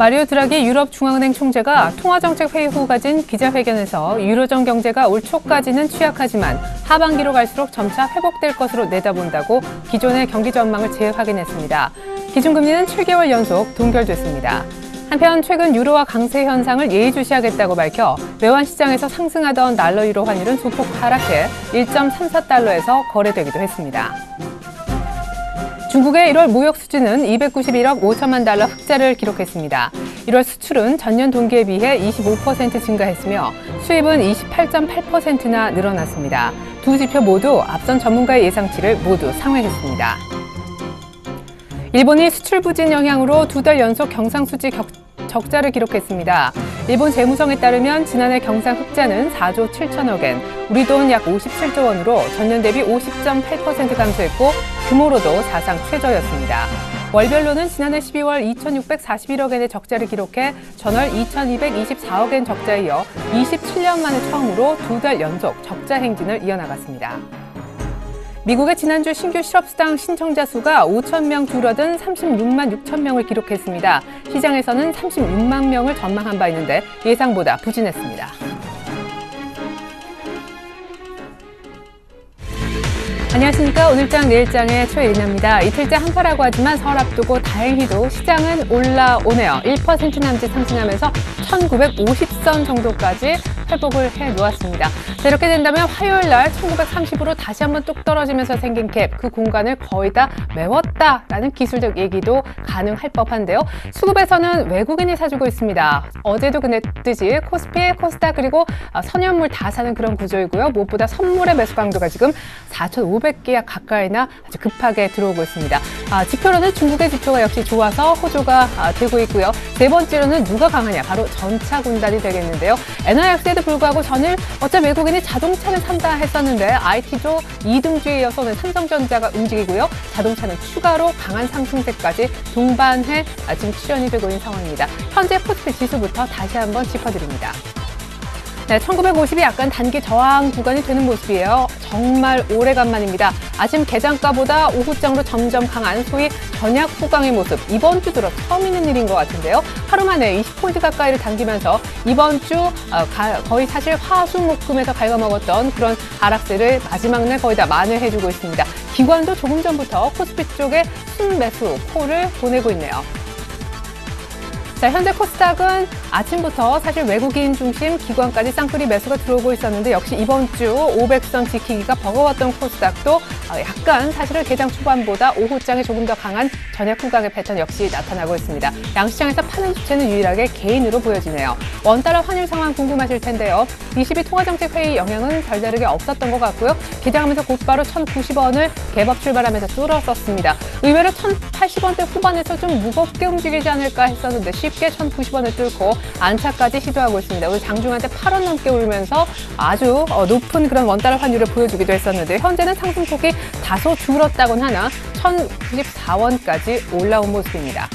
마리오 드라기 유럽 중앙은행 총재가 통화정책 회의 후 가진 기자회견에서 유로존 경제가 올 초까지는 취약하지만 하반기로 갈수록 점차 회복될 것으로 내다본다고 기존의 경기 전망을 재확인했습니다. 기준금리는 7개월 연속 동결됐습니다. 한편 최근 유로화 강세 현상을 예의주시하겠다고 밝혀 외환 시장에서 상승하던 달러 유로 환율은 소폭 하락해 1.34달러에서 거래되기도 했습니다. 중국의 1월 무역 수지는 291억 5천만 달러 흑자를 기록했습니다. 1월 수출은 전년 동기에 비해 25% 증가했으며 수입은 28.8%나 늘어났습니다. 두 지표 모두 앞선 전문가의 예상치를 모두 상회했습니다. 일본이 수출 부진 영향으로 두 달 연속 경상수지 적자를 기록했습니다. 일본 재무성에 따르면 지난해 경상 흑자는 4조 7천억 엔, 우리 돈 약 57조 원으로 전년 대비 50.8% 감소했고 규모로도 사상 최저였습니다. 월별로는 지난해 12월 2,641억 엔의 적자를 기록해 전월 2,224억 엔 적자에 이어 27년 만에 처음으로 두 달 연속 적자 행진을 이어나갔습니다. 미국의 지난주 신규 실업수당 신청자 수가 5천 명 줄어든 36만 6천 명을 기록했습니다. 시장에서는 36만 명을 전망한 바 있는데 예상보다 부진했습니다. 안녕하십니까. 오늘장 내일장의 최예린입니다. 이틀째 한파라고 하지만 설 앞두고 다행히도 시장은 올라오네요. 1% 남짓 상승하면서 1950선 정도까지 회복을 해놓았습니다. 자, 이렇게 된다면 화요일 날 1930으로 다시 한번 뚝 떨어지면서 생긴 갭, 그 공간을 거의 다 메웠다라는 기술적 얘기도 가능할 법한데요. 수급에서는 외국인이 사주고 있습니다. 어제도 그랬듯이 코스피, 코스닥 그리고 선현물 다 사는 그런 구조이고요. 무엇보다 선물의 매수 강도가 지금 4,500개 가까이나 아주 급하게 들어오고 있습니다. 지표로는 중국의 지표가 역시 좋아서 호조가 되고 있고요. 네 번째로는 누가 강하냐? 바로 전차 군단이 되겠는데요. NYX에도 불구하고 전일 어차피 외국인이 자동차를 산다 했었는데 IT도 2등주에 이어서 오늘 삼성전자가 움직이고요. 자동차는 추가로 강한 상승세까지 동반해 지금 출현이 되고 있는 상황입니다. 현재 코스피 지수부터 다시 한번 짚어드립니다. 네, 1950이 약간 단기 저항 구간이 되는 모습이에요. 정말 오래간만입니다. 아침 개장가보다 오후장으로 점점 강한 소위 전약 후강의 모습. 이번 주 들어 처음 있는 일인 것 같은데요. 하루 만에 20포인트 가까이를 당기면서 이번 주 거의 사실 화수목금에서 갉아먹었던 그런 하락세를 마지막 날 거의 다 만회해주고 있습니다. 기관도 조금 전부터 코스피 쪽에 순매수 콜을 보내고 있네요. 자, 현재 코스닥은 아침부터 사실 외국인 중심 기관까지 쌍끌이 매수가 들어오고 있었는데 역시 이번 주 500선 지키기가 버거웠던 코스닥도 약간 사실은 개장 초반보다 오후장에 조금 더 강한 전약 후강의 패턴 역시 나타나고 있습니다. 양시장에서 파는 주체는 유일하게 개인으로 보여지네요. 원달러 환율 상황 궁금하실 텐데요. 22 통화정책회의 영향은 별다르게 없었던 것 같고요. 개장하면서 곧바로 1,090원을 개법 출발하면서 뚫었었습니다. 의외로 1,080원대 후반에서 좀 무겁게 움직이지 않을까 했었는데 쉽게 1,090원을 뚫고 안차까지 시도하고 있습니다. 오늘 장중한테 8원 넘게 오르면서 아주 높은 그런 원달러 환율을 보여주기도 했었는데 현재는 상승폭이 다소 줄었다곤 하나 1,094원까지 올라온 모습입니다.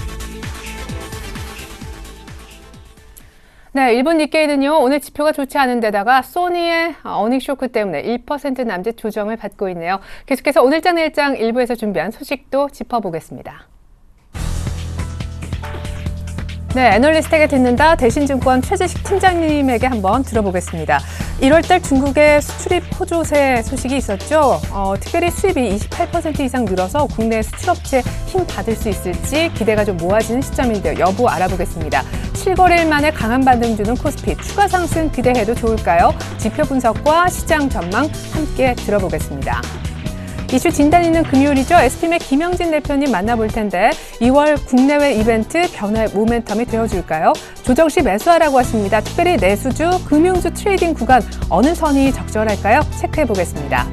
네, 일본 니케이는요, 오늘 지표가 좋지 않은 데다가 소니의 어닝 쇼크 때문에 1% 남짓 조정을 받고 있네요. 계속해서 오늘장 내일장 일부에서 준비한 소식도 짚어보겠습니다. 네, 애널리스트에게 듣는다. 대신증권 최재식 팀장님에게 한번 들어보겠습니다. 1월달 중국의 수출입 호조세 소식이 있었죠. 특별히 수입이 28% 이상 늘어서 국내 수출업체 힘 받을 수 있을지 기대가 좀 모아지는 시점인데요. 여부 알아보겠습니다. 7거래일 만에 강한 반등 주는 코스피 추가 상승 기대해도 좋을까요? 지표 분석과 시장 전망 함께 들어보겠습니다. 이슈 진단 있는 금요일이죠. STM의 김영진 대표님 만나볼 텐데 2월 국내외 이벤트 변화의 모멘텀이 되어줄까요? 조정 시 매수하라고 하십니다. 특별히 내수주, 금융주 트레이딩 구간 어느 선이 적절할까요? 체크해보겠습니다.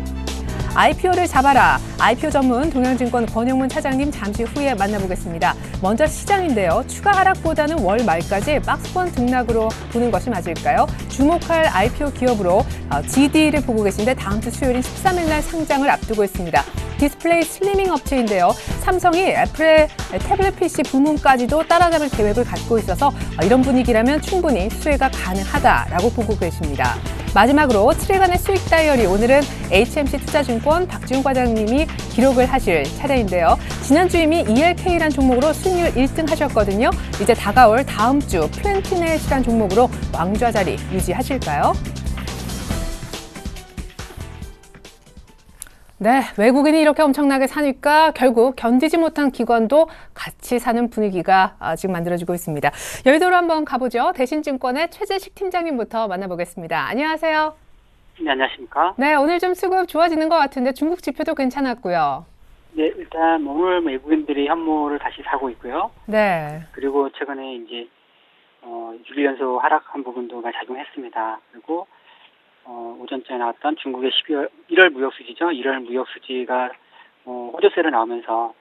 IPO를 잡아라. IPO 전문 동양증권 권영문 차장님 잠시 후에 만나보겠습니다. 먼저 시장인데요. 추가 하락보다는 월 말까지 박스권 등락으로 보는 것이 맞을까요? 주목할 IPO 기업으로 GD를 보고 계신데 다음 주 수요일인 13일 날 상장을 앞두고 있습니다. 디스플레이 슬리밍 업체인데요. 삼성이 애플의 태블릿 PC 부문까지도 따라잡을 계획을 갖고 있어서 이런 분위기라면 충분히 수혜가 가능하다라고 보고 계십니다. 마지막으로 7일간의 수익 다이어리, 오늘은 HMC 투자증권 박지훈 과장님이 기록을 하실 차례인데요. 지난주 이미 ELK라는 종목으로 수익률 1등 하셨거든요. 이제 다가올 다음 주 플랜티넷이라는 종목으로 왕좌 자리 유지하실까요? 네, 외국인이 이렇게 엄청나게 사니까 결국 견디지 못한 기관도 같이 사는 분위기가 지금 만들어지고 있습니다. 여의도로 한번 가보죠. 대신증권의 최재식 팀장님부터 만나보겠습니다. 안녕하세요. 네, 안녕하십니까? 네, 오늘 좀 수급 좋아지는 것 같은데 중국 지표도 괜찮았고요. 네, 일단 오늘 외국인들이 현물을 다시 사고 있고요. 네. 그리고 최근에 이제 6일 연속 하락한 부분도 작용했습니다. 그리고 오전쯤에 나왔던 중국의 1월 무역수지죠. 1월 무역수지가 호조세로 나오면서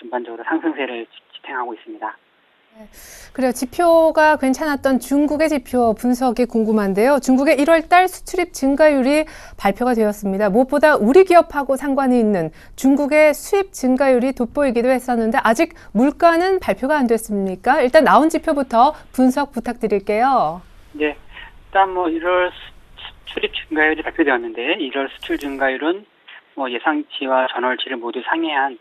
전반적으로 상승세를 지탱하고 있습니다. 그래요. 지표가 괜찮았던 중국의 지표 분석이 궁금한데요. 중국의 1월 달 수출입 증가율이 발표가 되었습니다. 무엇보다 우리 기업하고 상관이 있는 중국의 수입 증가율이 돋보이기도 했었는데 아직 물가는 발표가 안 됐습니까? 일단 나온 지표부터 분석 부탁드릴게요. 네, 일단 1월 수출입 증가율이 발표되었는데 1월 수출 증가율은 예상치와 전월치를 모두 상회한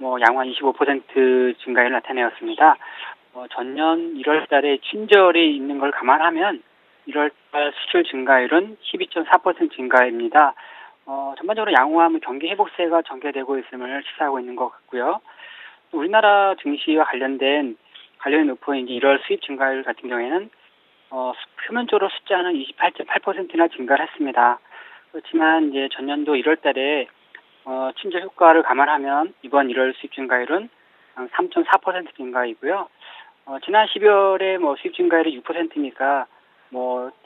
양호한 25% 증가율을 나타내었습니다. 전년 1월 달에 친절이 있는 걸 감안하면 1월 달 수출 증가율은 12.4% 증가입니다. 전반적으로 양호한 경기 회복세가 전개되고 있음을 시사하고 있는 것 같고요. 우리나라 증시와 관련이 높은 이제 1월 수입 증가율 같은 경우에는 표면적으로 숫자는 28.8%나 증가를 했습니다. 그렇지만 이제 전년도 1월 달에 친절 효과를 감안하면 이번 1월 수입 증가율은 3.4% 증가이고요. 지난 12월에 수입 증가율이 6%니까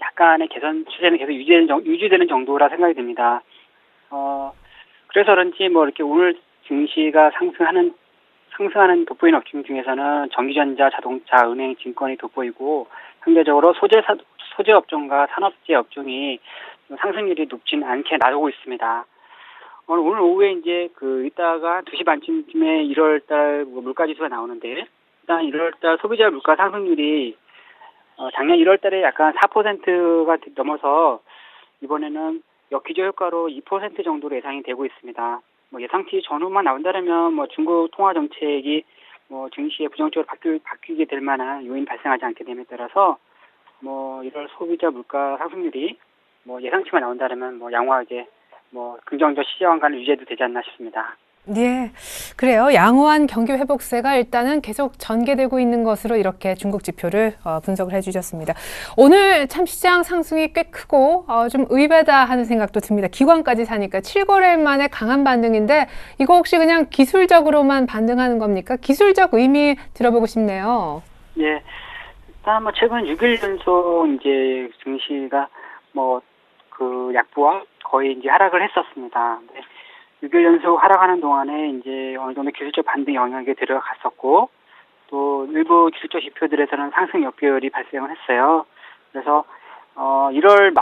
약간의 개선 추세는 계속 유지되는 정도라 생각이 듭니다. 그래서 그런지 이렇게 오늘 증시가 상승하는 돋보이는 업종 중에서는 전기전자, 자동차, 은행, 증권이 돋보이고 상대적으로 소재 업종과 산업재 업종이 상승률이 높진 않게 나오고 있습니다. 오늘 오후에 이제 이따가 2시 반쯤에 1월달 물가지수가 나오는데 일단 1월달 소비자 물가 상승률이 작년 1월달에 약간 4%가 넘어서 이번에는 역기조 효과로 2% 정도로 예상이 되고 있습니다. 예상치 전후만 나온다면 중국 통화 정책이 증시에 부정적으로 바뀌게 될 만한 요인 발생하지 않게 됨에 따라서 1월 소비자 물가 상승률이 예상치만 나온다면 양호하게 긍정적 시장관을 유지해도 되지 않나 싶습니다. 예, 그래요. 양호한 경기 회복세가 일단은 계속 전개되고 있는 것으로 이렇게 중국 지표를 분석을 해주셨습니다. 오늘 참 시장 상승이 꽤 크고 좀 의외다 하는 생각도 듭니다. 기관까지 사니까 7거래일 만에 강한 반등인데 이거 혹시 그냥 기술적으로만 반등하는 겁니까? 기술적 의미 들어보고 싶네요. 예, 일단 최근 6일 연속 이제 증시가 약보와 거의 이제 하락을 했었습니다. 네. 6일 연속 하락하는 동안에 이제 어느 정도 기술적 반등 영역에 들어갔었고, 또 일부 기술적 지표들에서는 상승 역배열이 발생을 했어요. 그래서 1월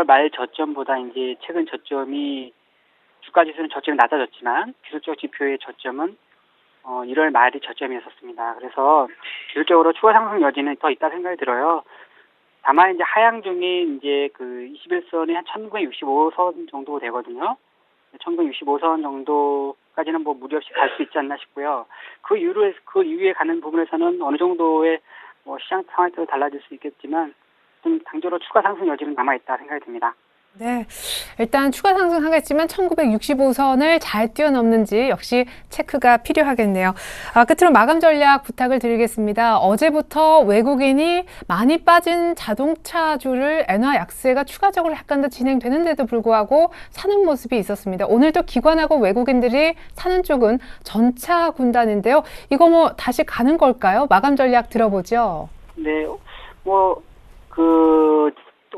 말 저점보다 이제 최근 저점이 주가 지수는 저점이 낮아졌지만 기술적 지표의 저점은 1월 말이 저점이었었습니다. 그래서 기술적으로 추가 상승 여지는 더 있다 생각이 들어요. 다만 이제 하향 중인 이제 21선이 한 1965선 정도 되거든요. 1965선 정도까지는 무리 없이 갈 수 있지 않나 싶고요. 그 이후에 가는 부분에서는 어느 정도의 시장 상황에 따라 달라질 수 있겠지만 좀 당조로 추가 상승 여지는 남아있다 생각이 듭니다. 네, 일단 추가 상승하겠지만 1965선을 잘 뛰어넘는지 역시 체크가 필요하겠네요. 끝으로 마감 전략 부탁을 드리겠습니다. 어제부터 외국인이 많이 빠진 자동차주를 엔화 약세가 추가적으로 약간 더 진행되는데도 불구하고 사는 모습이 있었습니다. 오늘도 기관하고 외국인들이 사는 쪽은 전차 군단인데요. 이거 다시 가는 걸까요? 마감 전략 들어보죠. 네,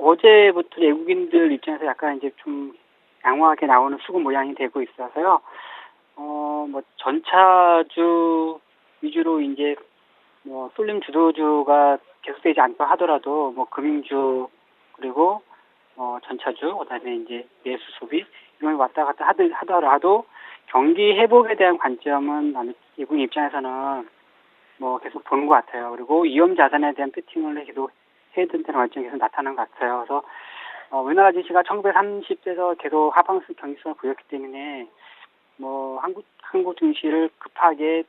어제부터 외국인들 입장에서 약간 이제 좀 양호하게 나오는 수급 모양이 되고 있어서요. 전차주 위주로 이제 쏠림 주도주가 계속되지 않다 하더라도 금융주 그리고 전차주 그다음에 이제 내수 소비 이런 왔다 갔다 하더라도 경기 회복에 대한 관점은 외국인 입장에서는 계속 보는 것 같아요. 그리고 위험 자산에 대한 피팅을 계속 해야 된다는 관점이 계속 나타나는 것 같아요. 그래서 우리나라 증시가 1930대에서 계속 하방스 경직선을 보였기 때문에 뭐 한국 증시를 급하게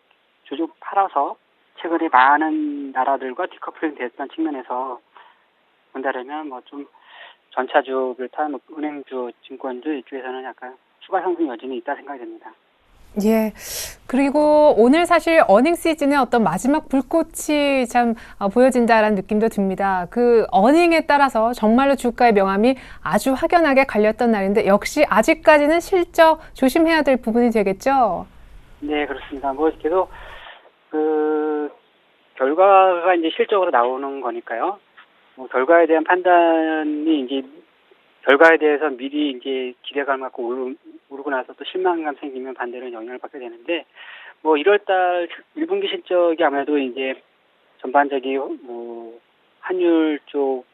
주죽 팔아서 최근에 많은 나라들과 디커플링 됐던 측면에서 본다면 뭐 좀 전차주 비롯한 은행주, 증권주 이쪽에서는 약간 추가 상승 여진이 있다 생각이 됩니다. 예. 그리고 오늘 사실 어닝 시즌의 어떤 마지막 불꽃이 참 보여진다라는 느낌도 듭니다. 그 어닝에 따라서 정말로 주가의 명암이 아주 확연하게 갈렸던 날인데 역시 아직까지는 실적 조심해야 될 부분이 되겠죠? 네, 그렇습니다. 뭐 계속 그 결과가 이제 실적으로 나오는 거니까요. 뭐 결과에 대한 판단이 이제 결과에 대해서 미리 이제 기대감을 갖고 오르고 나서 또 실망감 생기면 반대로 영향을 받게 되는데 뭐 1월달 1분기 실적이 아무래도 이제 전반적인 뭐 환율 쪽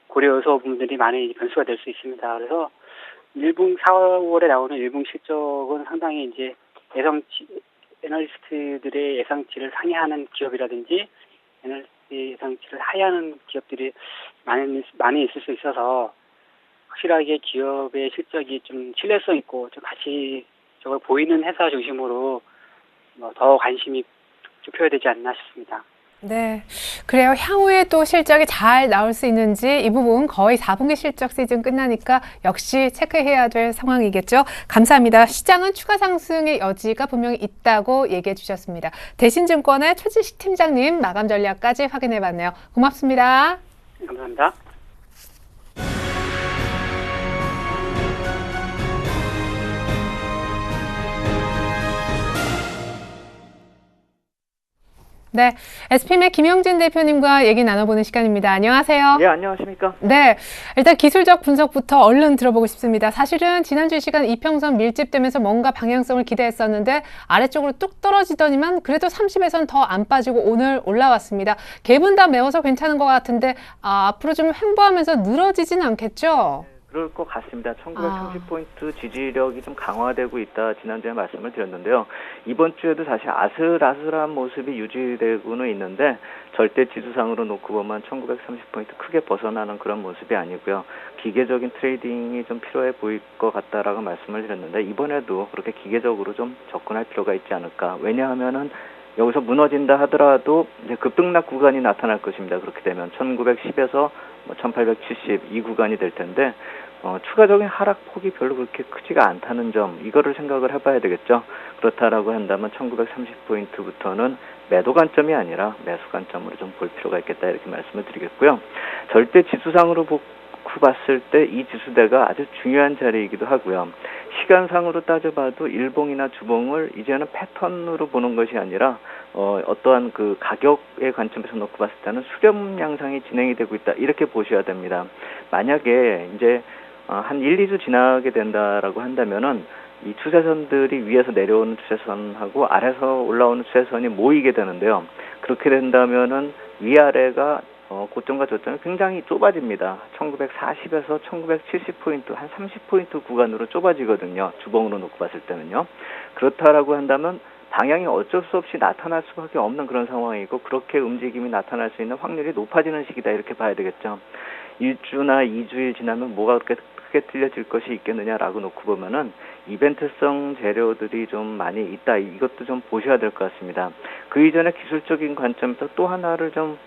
고려 요소 부분들이 많이 변수가 될 수 있습니다. 그래서 4월에 나오는 1분기 실적은 상당히 이제 애널리스트들의 예상치를 상회하는 기업이라든지 애널리스트 예상치를 하회하는 기업들이 많이 있을 수 있어서 확실하게 기업의 실적이 좀 신뢰성 있고 좀 가치적으로 보이는 회사 중심으로 더 관심이 좁혀야 되지 않나 싶습니다. 네. 그래요. 향후에 또 실적이 잘 나올 수 있는지 이 부분 거의 4분기 실적 시즌 끝나니까 역시 체크해야 될 상황이겠죠. 감사합니다. 시장은 추가 상승의 여지가 분명히 있다고 얘기해 주셨습니다. 대신증권의 최진식 팀장님 마감 전략까지 확인해 봤네요. 고맙습니다. 감사합니다. 네, SPM의 김영진 대표님과 얘기 나눠보는 시간입니다. 안녕하세요. 예, 안녕하십니까? 네, 일단 기술적 분석부터 얼른 들어보고 싶습니다. 사실은 지난주 시간 이평선 밀집되면서 뭔가 방향성을 기대했었는데 아래쪽으로 뚝 떨어지더니만 그래도 30에선 더 안 빠지고 오늘 올라왔습니다. 갭은 다 메워서 괜찮은 것 같은데 앞으로 좀 횡보하면서 늘어지진 않겠죠? 그럴 것 같습니다. 1930포인트 지지력이 좀 강화되고 있다 지난주에 말씀을 드렸는데요. 이번 주에도 사실 아슬아슬한 모습이 유지되고는 있는데 절대 지수상으로 놓고 보면 1930포인트 크게 벗어나는 그런 모습이 아니고요. 기계적인 트레이딩이 좀 필요해 보일 것 같다라고 말씀을 드렸는데 이번에도 그렇게 기계적으로 좀 접근할 필요가 있지 않을까. 왜냐하면은 여기서 무너진다 하더라도 이제 급등락 구간이 나타날 것입니다. 그렇게 되면 1910에서 1870 이 구간이 될 텐데 추가적인 하락폭이 별로 그렇게 크지가 않다는 점 이거를 생각을 해봐야 되겠죠. 그렇다라고 한다면 1930포인트부터는 매도 관점이 아니라 매수 관점으로 좀 볼 필요가 있겠다 이렇게 말씀을 드리겠고요. 절대 지수상으로 봤을 때 이 지수대가 아주 중요한 자리이기도 하고요. 시간상으로 따져봐도 일봉이나 주봉을 이제는 패턴으로 보는 것이 아니라 어떠한 그 가격의 관점에서 놓고 봤을 때는 수렴 양상이 진행이 되고 있다 이렇게 보셔야 됩니다. 만약에 이제 한 1, 2주 지나게 된다라고 한다면은 이 추세선들이 위에서 내려오는 추세선하고 아래서 올라오는 추세선이 모이게 되는데요. 그렇게 된다면은 위아래가 고점과 저점이 굉장히 좁아집니다. 1940에서 1970포인트, 한 30포인트 구간으로 좁아지거든요. 주봉으로 놓고 봤을 때는요. 그렇다라고 한다면 방향이 어쩔 수 없이 나타날 수밖에 없는 그런 상황이고 그렇게 움직임이 나타날 수 있는 확률이 높아지는 시기다 이렇게 봐야 되겠죠. 1주나 2주일 지나면 뭐가 그렇게 크게 틀려질 것이 있겠느냐라고 놓고 보면은 이벤트성 재료들이 좀 많이 있다. 이것도 좀 보셔야 될 것 같습니다. 그 이전에 기술적인 관점에서 또 하나를 좀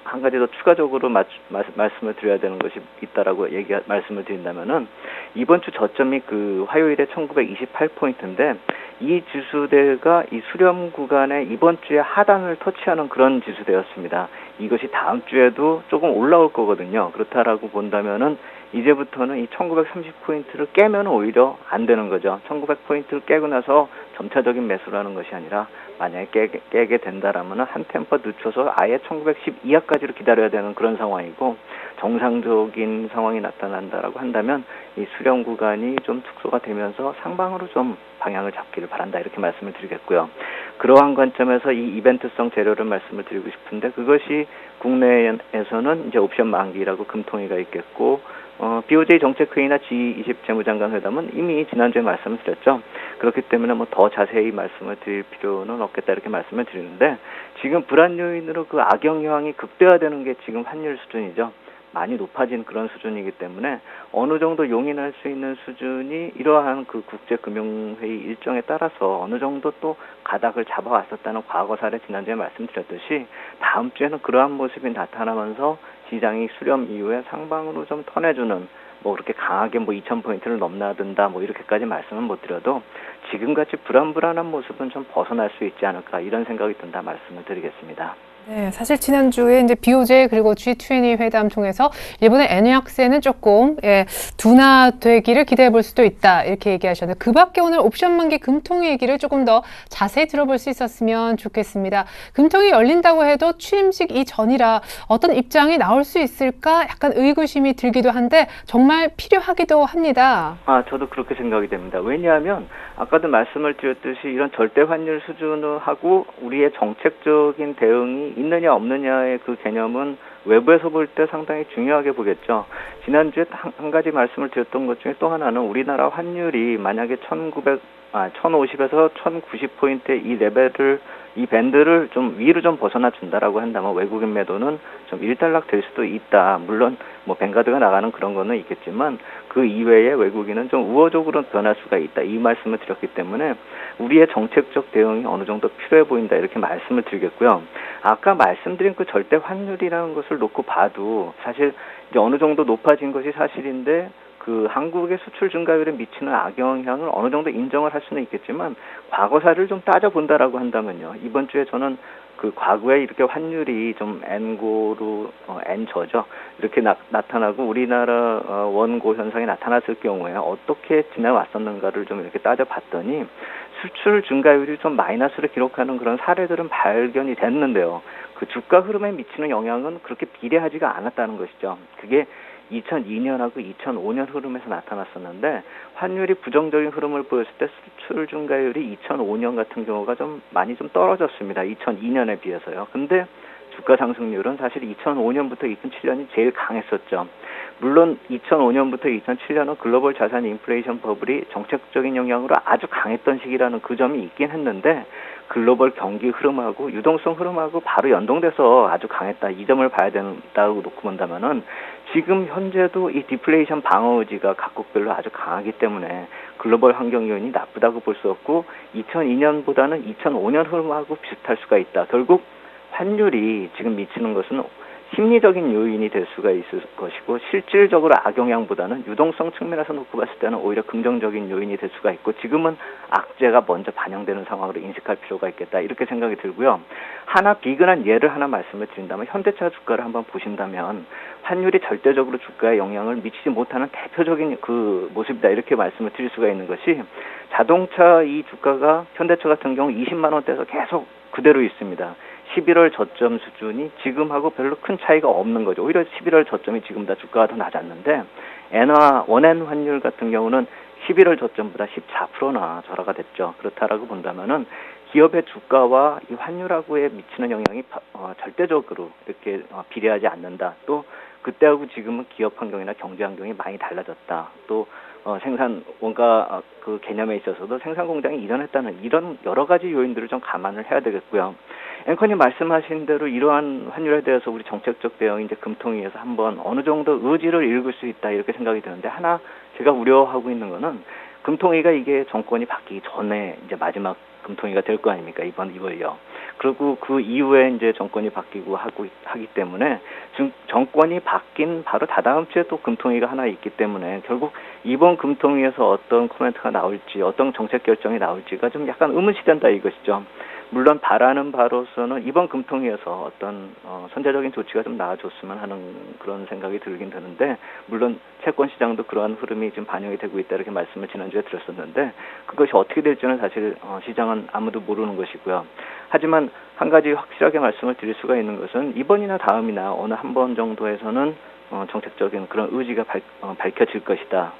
한 가지 더 추가적으로 말씀을 드려야 되는 것이 있다라고 말씀을 드린다면은 이번 주 저점이 그 화요일에 1928포인트인데 이 지수대가 이 수렴 구간에 이번 주에 하단을 터치하는 그런 지수대였습니다. 이것이 다음 주에도 조금 올라올 거거든요. 그렇다라고 본다면은 이제부터는 이 1930포인트를 깨면 오히려 안 되는 거죠. 1900포인트를 깨고 나서 점차적인 매수를 하는 것이 아니라 만약에 깨게 된다라면 한 템포 늦춰서 아예 1910 이하까지로 기다려야 되는 그런 상황이고 정상적인 상황이 나타난다라고 한다면 이 수렴 구간이 좀 축소가 되면서 상방으로 좀 방향을 잡기를 바란다 이렇게 말씀을 드리겠고요. 그러한 관점에서 이 이벤트성 재료를 말씀을 드리고 싶은데 그것이 국내에서는 이제 옵션 만기라고 금통위가 있겠고 BOJ 정책회의나 G20 재무장관 회담은 이미 지난주에 말씀을 드렸죠. 그렇기 때문에 뭐 더 자세히 말씀을 드릴 필요는 없겠다 이렇게 말씀을 드리는데 지금 불안 요인으로 그 악영 현황이 극대화되는 게 지금 환율 수준이죠. 많이 높아진 그런 수준이기 때문에 어느 정도 용인할 수 있는 수준이 이러한 그 국제금융회의 일정에 따라서 어느 정도 또 가닥을 잡아왔었다는 과거 사례 지난주에 말씀드렸듯이 다음 주에는 그러한 모습이 나타나면서 시장이 수렴 이후에 상방으로 좀 턴해주는 뭐 그렇게 강하게 뭐 2,000포인트를 넘나든다 뭐 이렇게까지 말씀은 못 드려도 지금같이 불안한 모습은 좀 벗어날 수 있지 않을까 이런 생각이 든다 말씀을 드리겠습니다. 네, 사실 지난주에 이제 BOJ 그리고 G20 회담 통해서 일본의 엔화 약세는 조금 둔화되기를 기대해 볼 수도 있다 이렇게 얘기하셨는데 그 밖에 오늘 옵션 만기 금통위 얘기를 조금 더 자세히 들어볼 수 있었으면 좋겠습니다. 금통위 열린다고 해도 취임식 이전이라 어떤 입장이 나올 수 있을까 약간 의구심이 들기도 한데 정말 필요하기도 합니다. 저도 그렇게 생각이 됩니다. 왜냐하면 아까도 말씀을 드렸듯이 이런 절대 환율 수준하고 우리의 정책적인 대응이 있느냐 없느냐의 그 개념은 외부에서 볼 때 상당히 중요하게 보겠죠. 지난주에 한 가지 말씀을 드렸던 것 중에 또 하나는 우리나라 환율이 만약에 1050에서 1090포인트의 이 밴드를 좀 위로 좀 벗어나 준다라고 한다면 외국인 매도는 좀 일단락 될 수도 있다. 물론 뭐 뱅가드가 나가는 그런 거는 있겠지만 그 이외에 외국인은 좀 우호적으로 변할 수가 있다. 이 말씀을 드렸기 때문에 우리의 정책적 대응이 어느 정도 필요해 보인다. 이렇게 말씀을 드리겠고요. 아까 말씀드린 그 절대 환율이라는 것을 놓고 봐도 사실 이제 어느 정도 높아진 것이 사실인데 그 한국의 수출 증가율에 미치는 악영향을 어느 정도 인정을 할 수는 있겠지만 과거 사를 좀 따져본다라고 한다면요. 이번 주에 저는 그 과거에 이렇게 환율이 좀 N고로 N저죠. 이렇게 나타나고 우리나라 원고 현상이 나타났을 경우에 어떻게 지나왔었는가를 좀 이렇게 따져봤더니 수출 증가율이 좀 마이너스를 기록하는 그런 사례들은 발견이 됐는데요. 그 주가 흐름에 미치는 영향은 그렇게 비례하지가 않았다는 것이죠. 그게 2002년하고 2005년 흐름에서 나타났었는데 환율이 부정적인 흐름을 보였을 때 수출 증가율이 2005년 같은 경우가 좀 많이 좀 떨어졌습니다. 2002년에 비해서요. 근데 주가 상승률은 사실 2005년부터 2007년이 제일 강했었죠. 물론 2005년부터 2007년은 글로벌 자산 인플레이션 버블이 정책적인 영향으로 아주 강했던 시기라는 그 점이 있긴 했는데 글로벌 경기 흐름하고 유동성 흐름하고 바로 연동돼서 아주 강했다. 이 점을 봐야 된다고 놓고 본다면은 지금 현재도 이 디플레이션 방어 의지가 각국별로 아주 강하기 때문에 글로벌 환경 요인이 나쁘다고 볼 수 없고 2002년보다는 2005년 흐름하고 비슷할 수가 있다. 결국 환율이 지금 미치는 것은 심리적인 요인이 될 수가 있을 것이고 실질적으로 악영향보다는 유동성 측면에서 놓고 봤을 때는 오히려 긍정적인 요인이 될 수가 있고 지금은 악재가 먼저 반영되는 상황으로 인식할 필요가 있겠다 이렇게 생각이 들고요. 하나 비근한 예를 하나 말씀을 드린다면 현대차 주가를 한번 보신다면 환율이 절대적으로 주가에 영향을 미치지 못하는 대표적인 그 모습이다 이렇게 말씀을 드릴 수가 있는 것이 자동차 이 주가가 현대차 같은 경우 20만 원대에서 계속 그대로 있습니다. 11월 저점 수준이 지금하고 별로 큰 차이가 없는 거죠. 오히려 11월 저점이 지금보다 주가가 더 낮았는데 엔화 원엔 환율 같은 경우는 11월 저점보다 14%나 절하가 됐죠. 그렇다라고 본다면은 기업의 주가와 이 환율하고에 미치는 영향이 절대적으로 이렇게 비례하지 않는다. 또 그때하고 지금은 기업 환경이나 경제 환경이 많이 달라졌다. 또 생산 원가 그 개념에 있어서도 생산 공장이 이전했다는 이런 여러 가지 요인들을 좀 감안을 해야 되겠고요. 앵커님 말씀하신 대로 이러한 환율에 대해서 우리 정책적 대응이 이제 금통위에서 한번 어느 정도 의지를 읽을 수 있다 이렇게 생각이 드는데 하나 제가 우려하고 있는 거는 금통위가 이게 정권이 바뀌기 전에 이제 마지막 금통위가 될 거 아닙니까 이번요. 그리고 그 이후에 이제 정권이 바뀌고 하기 때문에 지금 정권이 바뀐 바로 다다음 주에 또 금통위가 하나 있기 때문에 결국 이번 금통위에서 어떤 코멘트가 나올지 어떤 정책 결정이 나올지가 좀 약간 의문시된다 이것이죠. 물론 바라는 바로서는 이번 금통위에서 어떤 선제적인 조치가 좀 나와줬으면 하는 그런 생각이 들긴 드는데 물론 채권 시장도 그러한 흐름이 지금 반영이 되고 있다 이렇게 말씀을 지난주에 드렸었는데 그것이 어떻게 될지는 사실 시장은 아무도 모르는 것이고요. 하지만 한 가지 확실하게 말씀을 드릴 수가 있는 것은 이번이나 다음이나 어느 한 번 정도에서는 정책적인 그런 의지가 밝혀질 것이다.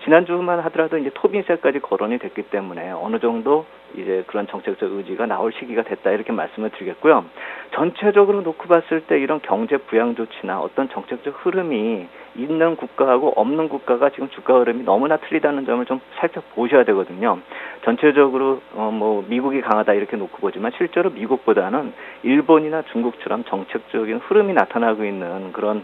지난주만 하더라도 이제 토빈세까지 거론이 됐기 때문에 어느 정도 이제 그런 정책적 의지가 나올 시기가 됐다 이렇게 말씀을 드리겠고요. 전체적으로 놓고 봤을 때 이런 경제 부양 조치나 어떤 정책적 흐름이 있는 국가하고 없는 국가가 지금 주가 흐름이 너무나 틀리다는 점을 좀 살펴보셔야 되거든요. 전체적으로 뭐 미국이 강하다 이렇게 놓고 보지만 실제로 미국보다는 일본이나 중국처럼 정책적인 흐름이 나타나고 있는 그런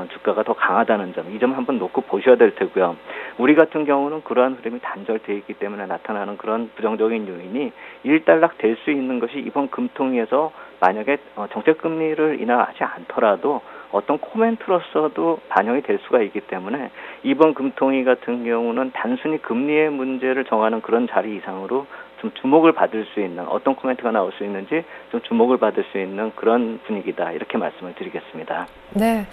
주가가 더 강하다는 점, 이 점 한번 놓고 보셔야 될 테고요. 우리 같은 경우는 그러한 흐름이 단절돼 있기 때문에 나타나는 그런 부정적인 요인이 일단락 될 수 있는 것이 이번 금통위에서 만약에 정책 금리를 인하하지 않더라도 어떤 코멘트로서도 반영이 될 수가 있기 때문에 이번 금통위 같은 경우는 단순히 금리의 문제를 정하는 그런 자리 이상으로 좀 주목을 받을 수 있는, 어떤 코멘트가 나올 수 있는지 좀 주목을 받을 수 있는 그런 분위기다, 이렇게 말씀을 드리겠습니다. 네.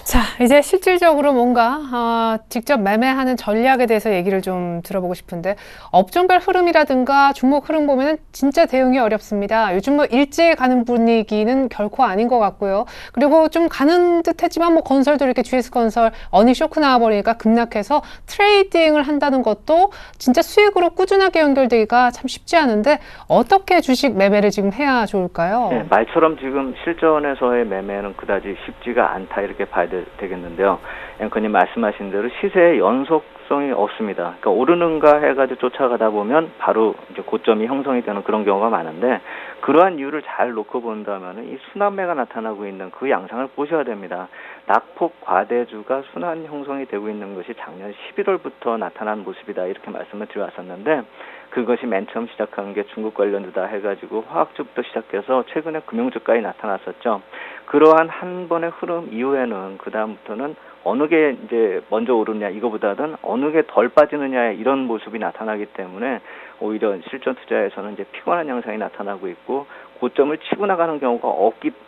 자, 이제 실질적으로 뭔가 직접 매매하는 전략에 대해서 얘기를 좀 들어보고 싶은데, 업종별 흐름이라든가 종목 흐름 보면은 진짜 대응이 어렵습니다. 요즘 뭐 일제히 가는 분위기는 결코 아닌 것 같고요. 그리고 좀 가는 듯 했지만 뭐 건설도 이렇게 GS건설 어닝 쇼크 나와버리니까 급락해서 트레이딩을 한다는 것도 진짜 수익으로 꾸준하게 연결되기가 참 쉽지 않은데, 어떻게 주식 매매를 지금 해야 좋을까요? 네, 말처럼 지금 실전에서의 매매는 그다지 쉽지가 않다, 이렇게 봐야 되겠는데요. 앵커님 말씀하신 대로 시세의 연속성이 없습니다. 그러니까 오르는가 해가지고 쫓아가다 보면 바로 이제 고점이 형성이 되는 그런 경우가 많은데, 그러한 이유를 잘 놓고 본다면 이 순환매가 나타나고 있는 그 양상을 보셔야 됩니다. 낙폭 과대주가 순환 형성이 되고 있는 것이 작년 11월부터 나타난 모습이다, 이렇게 말씀을 드려왔었는데, 그것이 맨 처음 시작한 게 중국 관련주다 해가지고 화학주부터 시작해서 최근에 금융주까지 나타났었죠. 그러한 한 번의 흐름 이후에는 그 다음부터는 어느 게 이제 먼저 오르냐, 이거보다는 어느 게 덜 빠지느냐, 이런 모습이 나타나기 때문에 오히려 실전 투자에서는 이제 피곤한 양상이 나타나고 있고, 고점을 치고 나가는 경우가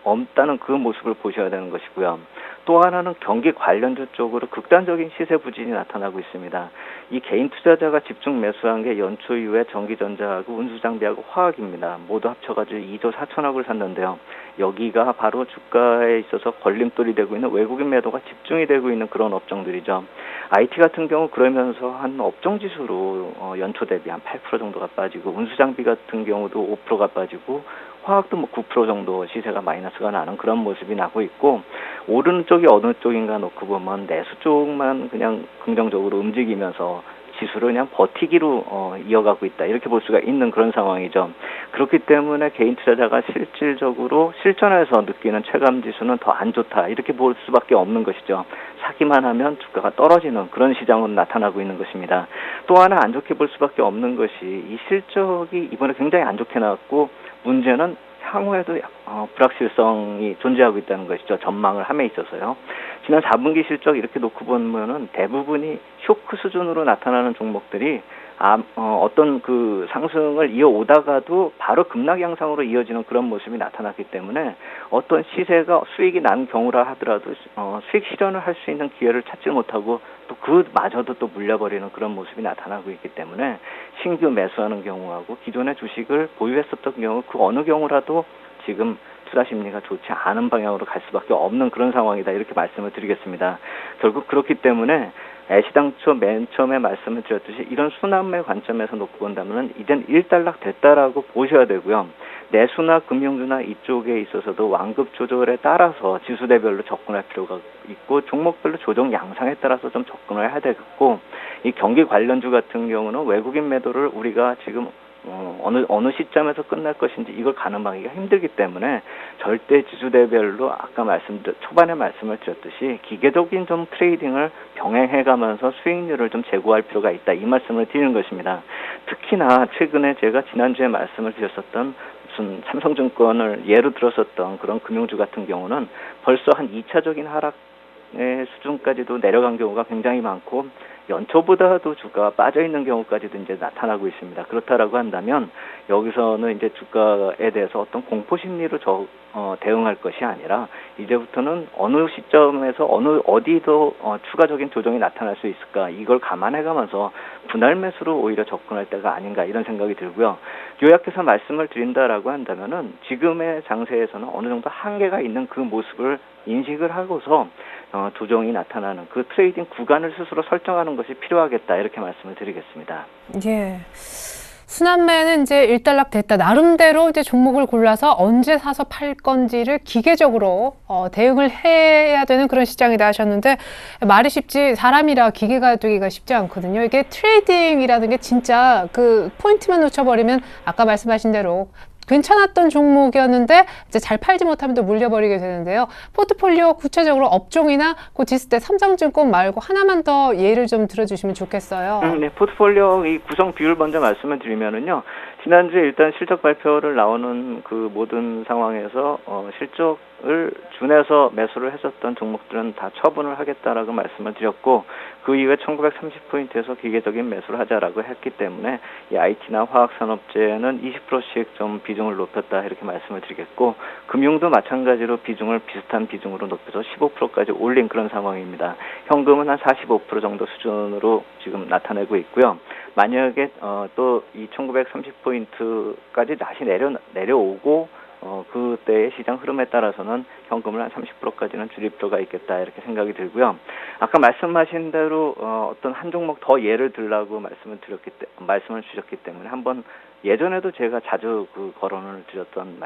없다는 그 모습을 보셔야 되는 것이고요. 또 하나는 경기 관련주 쪽으로 극단적인 시세 부진이 나타나고 있습니다. 이 개인 투자자가 집중 매수한 게 연초 이후에 전기전자하고 운수장비하고 화학입니다. 모두 합쳐가지고 2조 4천억을 샀는데요. 여기가 바로 주가에 있어서 걸림돌이 되고 있는 외국인 매도가 집중이 되고 있는 그런 업종들이죠. IT 같은 경우 그러면서 한 업종지수로 연초 대비 한 8% 정도가 빠지고, 운수장비 같은 경우도 5%가 빠지고, 화학도 뭐 9% 정도 시세가 마이너스가 나는 그런 모습이 나고 있고, 오르는 쪽이 어느 쪽인가 놓고 보면 내수 쪽만 그냥 긍정적으로 움직이면서 지수를 그냥 버티기로 이어가고 있다, 이렇게 볼 수가 있는 그런 상황이죠. 그렇기 때문에 개인 투자자가 실질적으로 실전에서 느끼는 체감 지수는 더 안 좋다, 이렇게 볼 수밖에 없는 것이죠. 사기만 하면 주가가 떨어지는 그런 시장으로 나타나고 있는 것입니다. 또 하나 안 좋게 볼 수밖에 없는 것이 이 실적이 이번에 굉장히 안 좋게 나왔고, 문제는 향후에도 불확실성이 존재하고 있다는 것이죠. 전망을 함에 있어서요. 지난 4분기 실적 이렇게 놓고 보면은 대부분이 쇼크 수준으로 나타나는 종목들이 어떤 그 상승을 이어오다가도 바로 급락 양상으로 이어지는 그런 모습이 나타났기 때문에, 어떤 시세가 수익이 난 경우라 하더라도 수익 실현을 할 수 있는 기회를 찾지 못하고 또 그마저도 또 물려버리는 그런 모습이 나타나고 있기 때문에, 신규 매수하는 경우하고 기존의 주식을 보유했었던 경우 그 어느 경우라도 지금 투자 심리가 좋지 않은 방향으로 갈 수밖에 없는 그런 상황이다, 이렇게 말씀을 드리겠습니다. 결국 그렇기 때문에 애시당초 맨 처음에 말씀을 드렸듯이 이런 순환매 관점에서 놓고 본다면 이젠 일단락 됐다라고 보셔야 되고요. 내수나 금융주나 이쪽에 있어서도 완급 조절에 따라서 지수대별로 접근할 필요가 있고, 종목별로 조정 양상에 따라서 좀 접근을 해야 되겠고, 이 경기 관련주 같은 경우는 외국인 매도를 우리가 지금 어느 시점에서 끝날 것인지 이걸 가늠하기가 힘들기 때문에 절대 지수대별로 아까 초반에 말씀을 드렸듯이 기계적인 좀 트레이딩을 병행해가면서 수익률을 좀 제고할 필요가 있다, 이 말씀을 드리는 것입니다. 특히나 최근에 제가 지난주에 말씀을 드렸었던 무슨 삼성증권을 예로 들었었던 그런 금융주 같은 경우는 벌써 한 2차적인 하락의 수준까지도 내려간 경우가 굉장히 많고, 연초보다도 주가가 빠져있는 경우까지도 이제 나타나고 있습니다. 그렇다라고 한다면 여기서는 이제 주가에 대해서 어떤 공포 심리로 대응할 것이 아니라, 이제부터는 어느 시점에서 어디도 추가적인 조정이 나타날 수 있을까, 이걸 감안해가면서 분할 매수로 오히려 접근할 때가 아닌가, 이런 생각이 들고요. 요약해서 말씀을 드린다라고 한다면은 지금의 장세에서는 어느 정도 한계가 있는 그 모습을 인식을 하고서 조정이 나타나는 그 트레이딩 구간을 스스로 설정하는 것이 필요하겠다, 이렇게 말씀을 드리겠습니다. 예. 순환매는 이제 일단락 됐다. 나름대로 이제 종목을 골라서 언제 사서 팔 건지를 기계적으로 대응을 해야 되는 그런 시장이다 하셨는데 말이 쉽지 사람이라 기계가 되기가 쉽지 않거든요. 이게 트레이딩이라는 게 진짜 그 포인트만 놓쳐버리면 아까 말씀하신 대로 괜찮았던 종목이었는데 이제 잘 팔지 못하면 또 물려버리게 되는데요. 포트폴리오 구체적으로 업종이나 그 지수대 삼성증권 말고 하나만 더 예를 좀 들어주시면 좋겠어요. 네, 포트폴리오 이 구성 비율 먼저 말씀을 드리면은요. 지난주에 일단 실적 발표를 나오는 그 모든 상황에서 실적을 준해서 매수를 했었던 종목들은 다 처분을 하겠다라고 말씀을 드렸고 그 이후에 1930포인트에서 기계적인 매수를 하자라고 했기 때문에 이 IT나 화학산업재는 20%씩 좀 비중을 높였다 이렇게 말씀을 드리겠고 금융도 마찬가지로 비중을 비슷한 비중으로 높여서 15%까지 올린 그런 상황입니다. 현금은 한 45% 정도 수준으로 지금 나타내고 있고요. 만약에 또 이 1930포인트까지 다시 내려오고 그때의 시장 흐름에 따라서는 현금을 한 30%까지는 줄일 필요가 있겠다 이렇게 생각이 들고요. 아까 말씀하신 대로 어떤 한 종목 더 예를 들라고 말씀을 주셨기 때문에 한번 예전에도 제가 자주 그 거론을 드렸던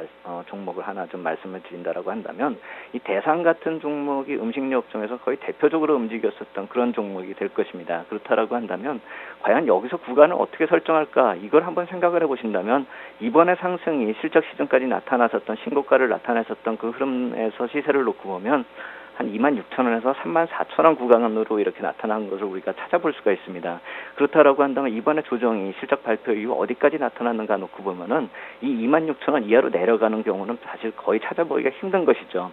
종목을 하나 좀 말씀을 드린다라고 한다면 이 대상 같은 종목이 음식료 업종에서 거의 대표적으로 움직였었던 그런 종목이 될 것입니다. 그렇다라고 한다면 과연 여기서 구간을 어떻게 설정할까 이걸 한번 생각을 해보신다면 이번에 상승이 실적 시즌까지 나타났었던 신고가를 나타냈었던 그 흐름에서 시세를 놓고 보면 한 26,000원에서 34,000원 구간으로 이렇게 나타난 것을 우리가 찾아볼 수가 있습니다. 그렇다라고 한다면 이번에 조정이 실적 발표 이후 어디까지 나타났는가 놓고 보면은 이 26,000원 이하로 내려가는 경우는 사실 거의 찾아보기가 힘든 것이죠.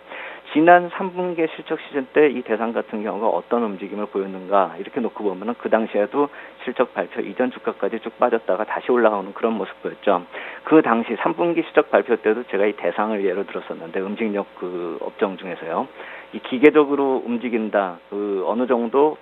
지난 3분기 실적 시즌 때 이 대상 같은 경우가 어떤 움직임을 보였는가 이렇게 놓고 보면은 그 당시에도 실적 발표 이전 주가까지 쭉 빠졌다가 다시 올라오는 그런 모습 보였죠. 그 당시 3분기 실적 발표 때도 제가 이 대상을 예로 들었었는데 음식료 그 업종 중에서요. 이 기계적으로 움직인다. 그 어느 정도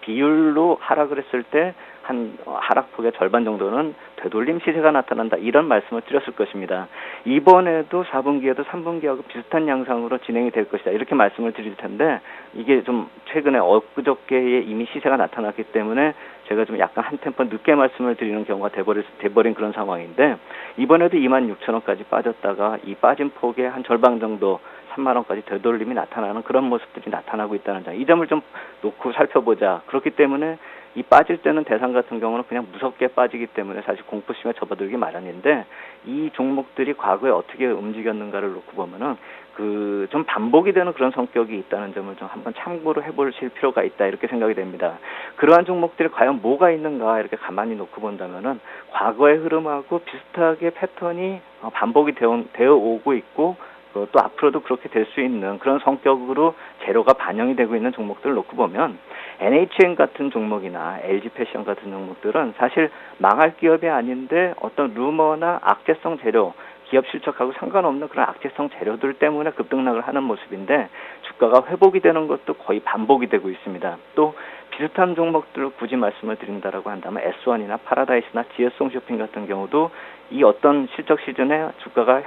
비율로 하락을 했을 때 한 하락폭의 절반 정도는 되돌림 시세가 나타난다. 이런 말씀을 드렸을 것입니다. 이번에도 4분기에도 3분기하고 비슷한 양상으로 진행이 될 것이다. 이렇게 말씀을 드릴 텐데 이게 좀 최근에 엊그저께에 이미 시세가 나타났기 때문에 제가 좀 약간 한 템포 늦게 말씀을 드리는 경우가 돼버린 그런 상황인데 이번에도 26,000원까지 빠졌다가 이 빠진 폭의 한 절반 정도 3만 원까지 되돌림이 나타나는 그런 모습들이 나타나고 있다는 점. 이 점을 좀 놓고 살펴보자. 그렇기 때문에 이 빠질 때는 대상 같은 경우는 그냥 무섭게 빠지기 때문에 사실 공포심에 접어들기 마련인데 이 종목들이 과거에 어떻게 움직였는가를 놓고 보면은 그 좀 반복이 되는 그런 성격이 있다는 점을 좀 한번 참고로 해보실 필요가 있다 이렇게 생각이 됩니다. 그러한 종목들이 과연 뭐가 있는가 이렇게 가만히 놓고 본다면은 과거의 흐름하고 비슷하게 패턴이 반복이 되어 오고 있고 또 앞으로도 그렇게 될 수 있는 그런 성격으로 재료가 반영이 되고 있는 종목들을 놓고 보면 NHN 같은 종목이나 LG패션 같은 종목들은 사실 망할 기업이 아닌데 어떤 루머나 악재성 재료 기업 실적하고 상관없는 그런 악재성 재료들 때문에 급등락을 하는 모습인데 주가가 회복이 되는 것도 거의 반복이 되고 있습니다. 또 비슷한 종목들을 굳이 말씀을 드린다라고 한다면 S1이나 파라다이스나 GS홈쇼핑 같은 경우도 이 어떤 실적 시즌에 주가가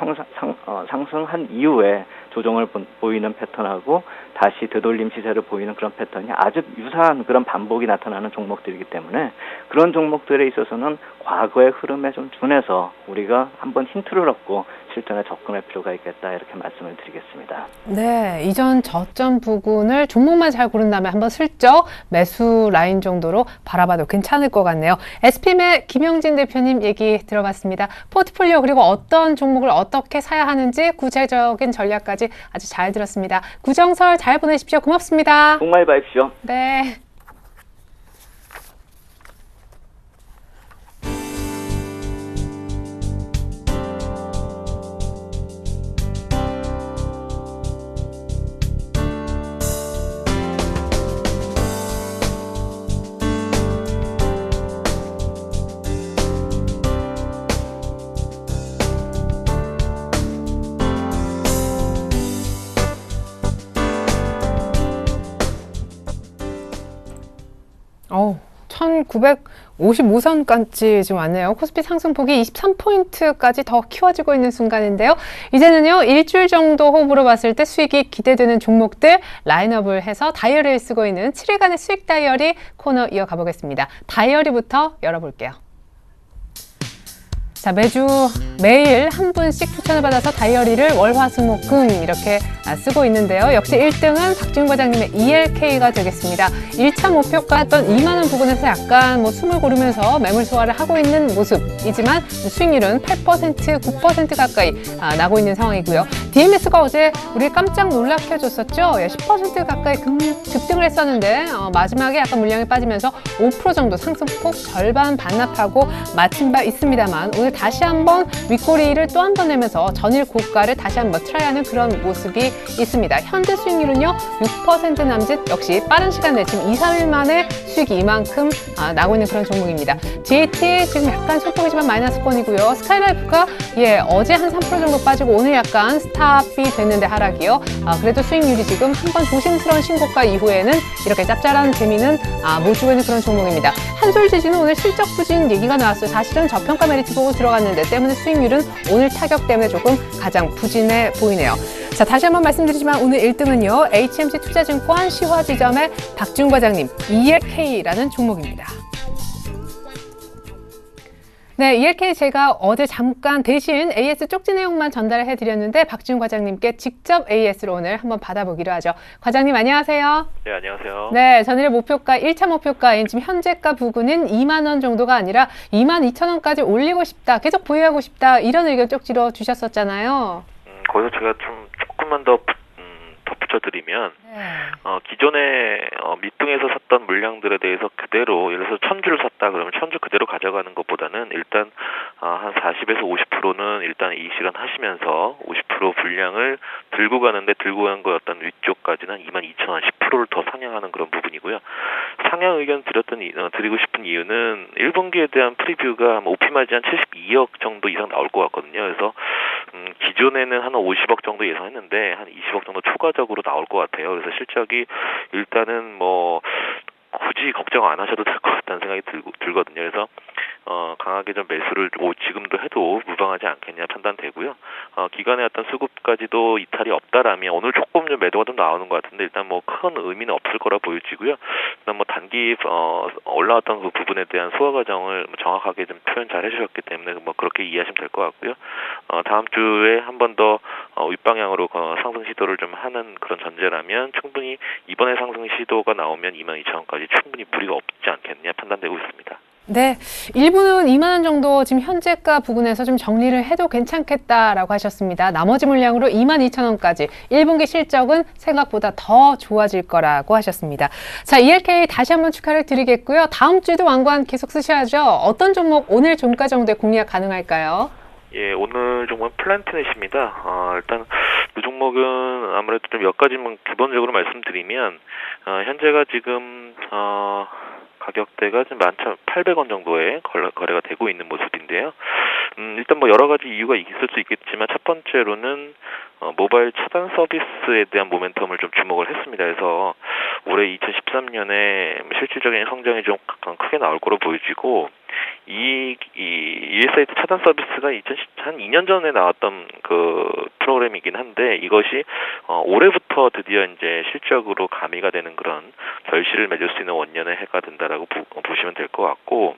상승한 이후에 조정을 보이는 패턴하고 다시 되돌림 시세를 보이는 그런 패턴이 아주 유사한 그런 반복이 나타나는 종목들이기 때문에 그런 종목들에 있어서는 과거의 흐름에 좀 준해서 우리가 한번 힌트를 얻고 실전에 접근할 필요가 있겠다 이렇게 말씀을 드리겠습니다. 네, 이전 저점 부근을 종목만 잘 고른 다음에 한번 슬쩍 매수 라인 정도로 바라봐도 괜찮을 것 같네요. SPM의 김영진 대표님 얘기 들어봤습니다. 포트폴리오 그리고 어떤 종목을 어떻게 사야 하는지 구체적인 전략까지 아주 잘 들었습니다. 구정설 잘 보내십시오. 고맙습니다. 복 많이 받으십시오. 네. 어우, 1955선까지 지금 왔네요. 코스피 상승폭이 23포인트까지 더 키워지고 있는 순간인데요. 이제는요, 일주일 정도 호흡으로 봤을 때 수익이 기대되는 종목들 라인업을 해서 다이어리를 쓰고 있는 7일간의 수익 다이어리 코너 이어가 보겠습니다. 다이어리부터 열어볼게요. 자, 매일 한 분씩 추천을 받아서 다이어리를 월, 화, 수, 목, 금 이렇게 쓰고 있는데요. 역시 1등은 박지훈 과장님의 ELK가 되겠습니다. 1차 목표가 했던 2만 원 부근에서 약간 숨을 고르면서 매물 소화를 하고 있는 모습이지만 수익률은 8%, 9% 가까이 나고 있는 상황이고요. DMS가 어제 우리 깜짝 놀라켜 줬었죠. 10% 가까이 급등을 했었는데 마지막에 약간 물량이 빠지면서 5% 정도 상승폭 절반 반납하고 마친 바 있습니다만 오늘 다시 한번 윗꼬리를 또 한 번 내면서 전일 고가를 다시 한번 트라이하는 그런 모습이 있습니다. 현재 수익률은요 6% 남짓, 역시 빠른 시간 내 지금 2, 3일 만에 수익이 이만큼 나고 있는 그런 종목입니다. GAT 지금 약간 소폭이지만 마이너스권이고요. 스카이라이프가 어제 한 3% 정도 빠지고 오늘 약간 스탑이 됐는데 하락이요. 그래도 수익률이 지금 한번 조심스러운 신고가 이후에는 이렇게 짭짤한 재미는 못 주고 있는 그런 종목입니다. 한솔지주는 오늘 실적 부진 얘기가 나왔어요. 사실은 저평가 메리트 보고 들어갔는데 때문에 수익률은 오늘 타격 때문에 조금 가장 부진해 보이네요. 자, 다시 한번 말씀드리지만 오늘 1등은요. HMC 투자증권 시화지점의 박지훈 과장님 ELK라는 종목입니다. 네, ELK 제가 어제 잠깐 대신 AS 쪽지 내용만 전달을 해드렸는데 박지훈 과장님께 직접 AS를 오늘 한번 받아보기로 하죠. 과장님 안녕하세요. 네, 안녕하세요. 네, 전일의 목표가 1차 목표가인 지금 현재가 부근은 2만 원 정도가 아니라 2만 2천 원까지 올리고 싶다, 계속 보유하고 싶다 이런 의견 쪽지로 주셨었잖아요. 거기서 제가 좀 조금만 더 덧붙여드리면 기존에 밑둥에서 샀던 물량들에 대해서 그대로 예를 들어서 1000주를 샀다 그러면 1000주 그대로 가져가는 것보다는 일단 한 40에서 50%는 일단 이 시간 하시면서 50% 분량을 들고 가는데 들고 간 거 어떤 위쪽까지는 22,000원 10%를 더 상향하는 그런 부분이고요. 상향 의견 드리고 싶은 이유는 1분기에 대한 프리뷰가 OP마진 한 72억 정도 이상 나올 것 같거든요. 그래서 기존에는 한 50억 정도 예상했는데 한 20억 정도 추가적으로 나올 것 같아요. 그래서 실적이 일단은 굳이 걱정 안 하셔도 될 것 같다는 생각이 들거든요. 그래서 강하게 좀 매수를 지금도 해도 무방하지 않겠냐 판단되고요. 기간의 어떤 수급까지도 이탈이 없다라면 오늘 조금 좀 매도가 좀 나오는 것 같은데 일단 큰 의미는 없을 거라 보여지고요. 일단 단기 올라왔던 그 부분에 대한 소화 과정을 정확하게 좀 표현 잘 해주셨기 때문에 그렇게 이해하시면 될 것 같고요. 다음 주에 한 번 더 윗방향으로 상승 시도를 좀 하는 그런 전제라면 충분히 이번에 상승 시도가 나오면 22,000원까지 충분히 무리가 없지 않겠냐 판단되고 있습니다. 네, 일부는 2만 원 정도 지금 현재가 부근에서 좀 정리를 해도 괜찮겠다라고 하셨습니다. 나머지 물량으로 22,000원까지 1분기 실적은 생각보다 더 좋아질 거라고 하셨습니다. 자, ELK 다시 한번 축하를 드리겠고요. 다음 주에도 왕관 계속 쓰셔야죠. 어떤 종목 오늘 종가 정도에 공략 가능할까요? 예, 오늘 종목은 플랜트넷입니다. 일단 이 종목은 아무래도 좀 몇 가지만 기본적으로 말씀드리면 현재가 지금 가격대가 지금 11,800원 정도에 거래가 되고 있는 모습인데요. 일단 여러 가지 이유가 있을 수 있겠지만 첫 번째로는 모바일 차단 서비스에 대한 모멘텀을 좀 주목을 했습니다. 그래서 올해 2013년에 실질적인 성장이 좀 크게 나올 거로 보여지고 이 ESIT 차단 서비스가 한 2년 전에 나왔던 그 프로그램이긴 한데 이것이 올해부터 드디어 이제 실적으로 가미가 되는 그런 결실을 맺을 수 있는 원년의 해가 된다라고 보시면 될 것 같고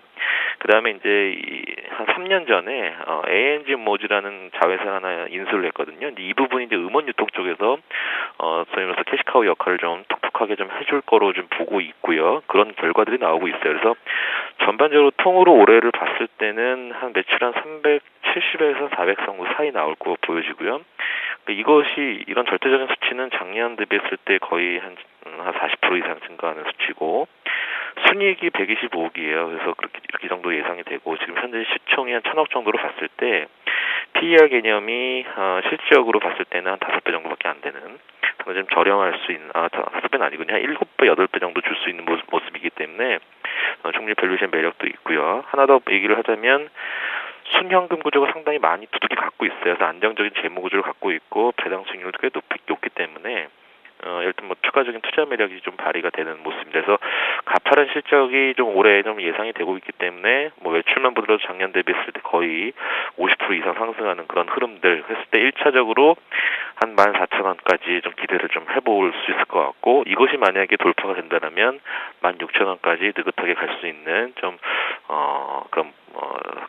그 다음에 이제 한 3년 전에 ANG 모즈라는 자회사 하나 인수를 했거든요. 이 부분이 이제 음원 유통 쪽에서 소위 말해서 캐시카우 역할을 좀 톡톡하게 좀 해줄 거로 좀 보고 있고요. 그런 결과들이 나오고 있어요. 그래서 전반적으로 통으로 올해를 봤을 때는 한 매출 한 370에서 400 정도 사이 나올 거 보여지고요. 이것이 이런 절대적인 수치는 작년 대비했을 때 거의 한 40% 이상 증가하는 수치고 순이익이 125억이에요. 그래서 이렇게 정도 예상이 되고 지금 현재 시총이 한 1,000억 정도로 봤을 때 PER 개념이 실질적으로 봤을 때는 한 5배 정도밖에 안 되는 좀 저렴할 수 있는 5배는 아니군요. 한 7배, 8배 정도 줄 수 있는 모습이기 때문에 중립 밸류에이션 매력도 있고요. 하나 더 얘기를 하자면 순현금 구조가 상당히 많이 두둑이 갖고 있어요. 그래서 안정적인 재무 구조를 갖고 있고 배당 수익률도 꽤 높기 때문에 일단 추가적인 투자 매력이 좀 발휘가 되는 모습입니다. 그래서 가파른 실적이 좀 올해 좀 예상이 되고 있기 때문에 매출만 보더라도 작년 대비했을 때 거의 50% 이상 상승하는 그런 흐름들 했을 때 1차적으로 한 14,000원까지 좀 기대를 좀 해볼 수 있을 것 같고 이것이 만약에 돌파가 된다면 16,000원까지 느긋하게 갈 수 있는 좀 그런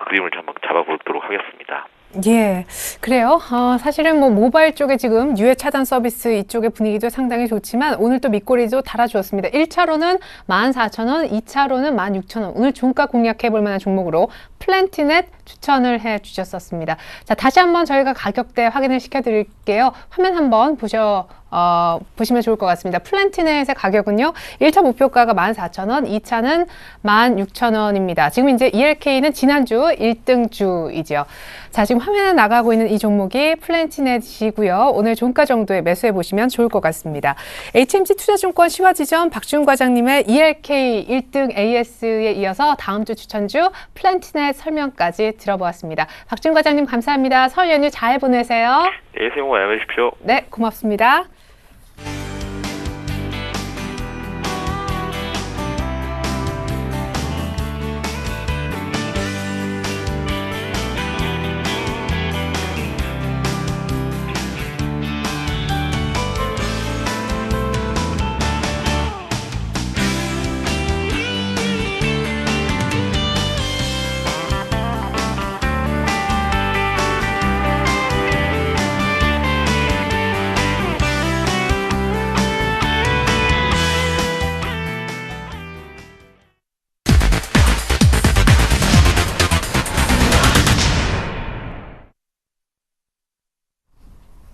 그림을 좀 한번 잡아보도록 하겠습니다. 예, 그래요. 사실은 뭐 모바일 쪽에 지금 유해 차단 서비스 이쪽의 분위기도 상당히 좋지만 오늘 또 밑꼬리도 달아주었습니다. 1차로는 14,000원, 2차로는 16,000원. 오늘 종가 공략해볼 만한 종목으로 플랜티넷 추천을 해주셨었습니다. 자, 다시 한번 저희가 가격대 확인을 시켜드릴게요. 화면 한번 보시면 좋을 것 같습니다. 플랜티넷의 가격은요, 1차 목표가가 14,000원, 2차는 16,000원입니다. 지금 이제 ELK는 지난주 1등주이죠. 자, 지금 화면에 나가고 있는 이 종목이 플랜티넷이고요. 오늘 종가 정도에 매수해 보시면 좋을 것 같습니다. HMC 투자증권 시화지점 박준 과장님의 ELK 1등 AS에 이어서 다음 주 추천주 플랜티넷 설명까지 들어보았습니다. 박준 과장님 감사합니다. 설 연휴 잘 보내세요. 네, 새해 복 많이 받으십시오. 네, 고맙습니다.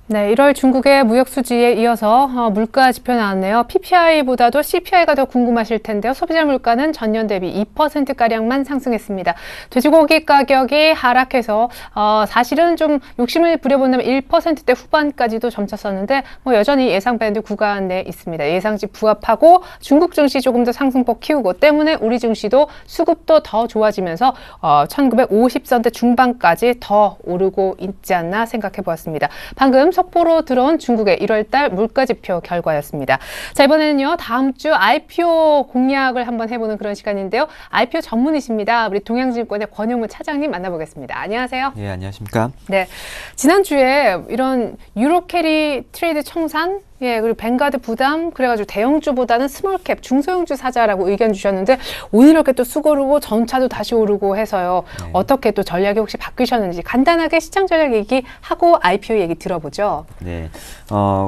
네, 1월 중국의 무역 수지에 이어서 물가 지표 나왔네요. PPI보다도 CPI가 더 궁금하실 텐데요. 소비자 물가는 전년 대비 2%가량만 상승했습니다. 돼지고기 가격이 하락해서 사실은 좀 욕심을 부려본다면 1%대 후반까지도 점쳤었는데 여전히 예상 밴드 구간 내에 있습니다. 예상치 부합하고 중국 증시 조금 더 상승폭 키우고 때문에 우리 증시도 수급도 더 좋아지면서 1950선대 중반까지 더 오르고 있지 않나 생각해 보았습니다. 방금 속보로 들어온 중국의 1월달 물가지표 결과였습니다. 자, 이번에는요, 다음 주 IPO 공략을 한번 해보는 그런 시간인데요. IPO 전문이십니다. 우리 동양증권의 권영무 차장님 만나보겠습니다. 안녕하세요. 네, 안녕하십니까. 네, 지난주에 이런 유로캐리 트레이드 청산, 그리고 뱅가드 부담, 그래가지고 대형주보다는 스몰캡, 중소형주 사자라고 의견 주셨는데 오늘 이렇게 또 쑥 오르고 전차도 다시 오르고 해서요. 네. 어떻게 또 전략이 혹시 바뀌셨는지 간단하게 시장 전략 얘기하고 IPO 얘기 들어보죠. 네,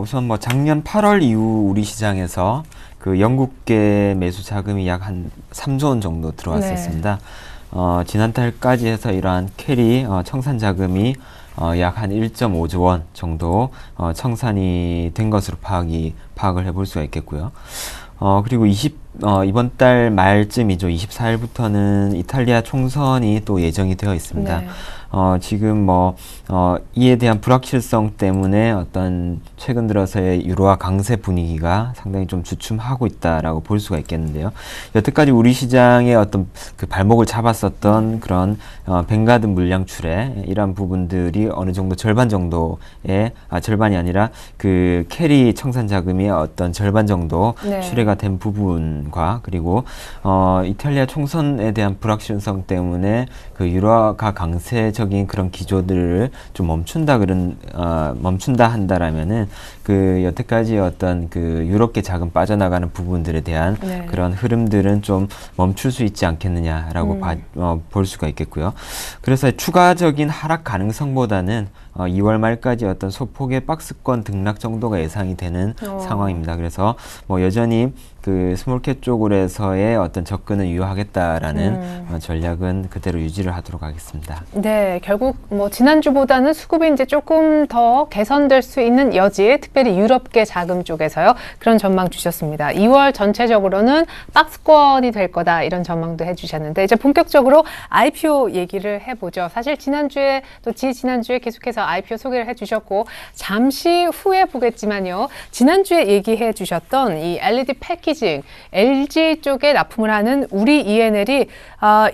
우선 뭐 작년 8월 이후 우리 시장에서 그 영국계 매수 자금이 약 한 3조 원 정도 들어왔었습니다. 네. 지난달까지 해서 이러한 캐리 청산 자금이 약 한 1.5조 원 정도 청산이 된 것으로 파악을 해볼 수가 있겠고요. 그리고 이번 달 말쯤이죠. 24일부터는 이탈리아 총선이 또 예정이 되어 있습니다. 네. 지금 이에 대한 불확실성 때문에 어떤 최근 들어서의 유로화 강세 분위기가 상당히 좀 주춤하고 있다라고 볼 수가 있겠는데요. 여태까지 우리 시장의 어떤 그 발목을 잡았었던 그런 뱅가드 물량 출에 이러한 부분들이 어느 정도 절반 정도의 절반이 아니라 그 캐리 청산 자금이 어떤 절반 정도 네. 출회가 된 부분과 그리고 이탈리아 총선에 대한 불확실성 때문에 그 유로화 강세적인 그런 기조들을 좀 멈춘다 한다라면은 그 여태까지 어떤 그 유럽계 자금 빠져나가는 부분들에 대한 네. 그런 흐름들은 좀 멈출 수 있지 않겠느냐라고 볼 수가 있겠고요. 그래서 추가적인 하락 가능성보다는 2월 말까지 어떤 소폭의 박스권 등락 정도가 예상이 되는 상황입니다. 그래서 여전히 그 스몰캡 쪽으로서의 어떤 접근은 유효하겠다라는 전략은 그대로 유지를 하도록 하겠습니다. 네, 결국 지난주보다는 수급이 이제 조금 더 개선될 수 있는 여지, 특별히 유럽계 자금 쪽에서요. 그런 전망 주셨습니다. 2월 전체적으로는 박스권이 될 거다 이런 전망도 해주셨는데 이제 본격적으로 IPO 얘기를 해보죠. 사실 지난주에 또 지난주에 계속해서 IPO 소개를 해주셨고 잠시 후에 보겠지만요. 지난주에 얘기해 주셨던 이 LED 패키징, LG 쪽에 납품을 하는 우리 ENL이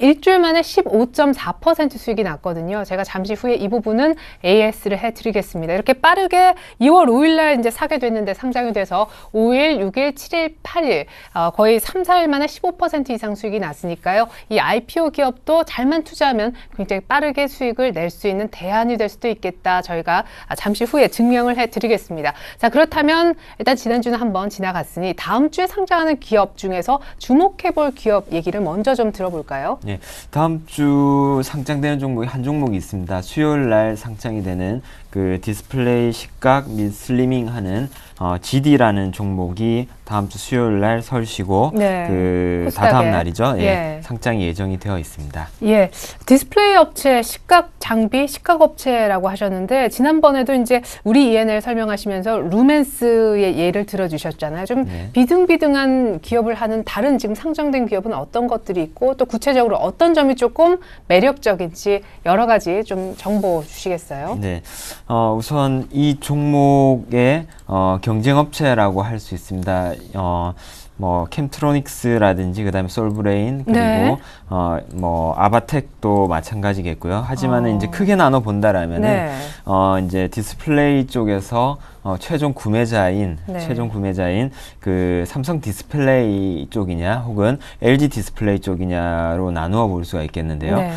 일주일 만에 15.4% 수익이 났거든요. 제가 잠시 후에 이 부분은 AS를 해드리겠습니다. 이렇게 빠르게 2월 5일 날 이제 사게 됐는데 상장이 돼서 5일, 6일, 7일, 8일 거의 3, 4일 만에 15% 이상 수익이 났으니까요. 이 IPO 기업도 잘만 투자하면 굉장히 빠르게 수익을 낼 수 있는 대안이 될 수도 있겠다. 있다. 저희가 잠시 후에 증명을 해드리겠습니다. 자, 그렇다면 일단 지난주는 한번 지나갔으니 다음 주에 상장하는 기업 중에서 주목해볼 기업 얘기를 먼저 좀 들어볼까요? 네, 다음 주 상장되는 종목이 한 종목이 있습니다. 수요일 날 상장이 되는 그 디스플레이 식각 및 슬리밍하는 GD라는 종목이 다음 주 수요일 날 설 쉬고 네, 그 코스닥에. 다다음 날이죠. 예, 예. 상장이 예정이 되어 있습니다. 예, 디스플레이 업체, 식각 장비, 식각 업체라고 하셨는데 지난번에도 이제 우리 ENL 설명하시면서 루멘스의 예를 들어주셨잖아요. 좀 네. 비등비등한 기업을 하는 다른 지금 상장된 기업은 어떤 것들이 있고 또 구체적으로 어떤 점이 조금 매력적인지 여러 가지 좀 정보 주시겠어요? 네, 우선 이 종목의 경쟁업체라고 할 수 있습니다. 뭐 캠트로닉스라든지 그다음에 솔브레인 그리고 네. 뭐 아바텍도 마찬가지겠고요. 하지만은 이제 크게 나눠 본다라면은 네. 이제 디스플레이 쪽에서 최종 구매자인 그 삼성 디스플레이 쪽이냐 혹은 LG 디스플레이 쪽이냐로 나누어 볼 수가 있겠는데요. 네.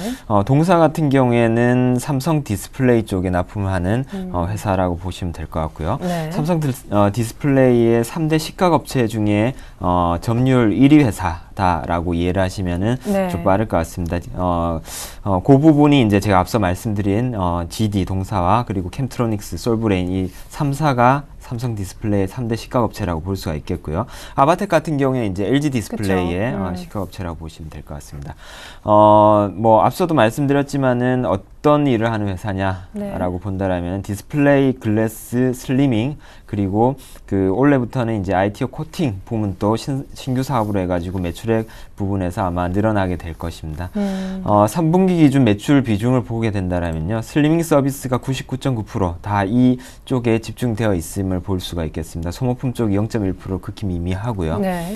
동사 같은 경우에는 삼성 디스플레이 쪽에 납품하는 회사라고 보시면 될 것 같고요. 네. 삼성 디스플레이의 3대 식각업체 중에 점유율 1위 회사다라고 이해를 하시면은 네. 좀 빠를 것 같습니다. 그 부분이 이제 제가 앞서 말씀드린 GD 동사와 그리고 캠트로닉스, 솔브레인 이 3사가 삼성 디스플레이의 3대 식각업체라고 볼 수가 있겠고요. 아바텍 같은 경우에 이제 LG 디스플레이의 식각업체라고 보시면 될 것 같습니다. 뭐 앞서도 말씀드렸지만은 어떤 일을 하는 회사냐라고 본다라면 디스플레이, 글래스, 슬리밍 그리고 그 올해부터는 이제 ITO 코팅 부문도 신규 사업으로 해가지고 매출액 부분에서 아마 늘어나게 될 것입니다. 3분기 기준 매출 비중을 보게 된다라면요, 슬리밍 서비스가 99.9% 다 이쪽에 집중되어 있음을 볼 수가 있겠습니다. 소모품 쪽이 0.1% 극히 미미하고요. 네.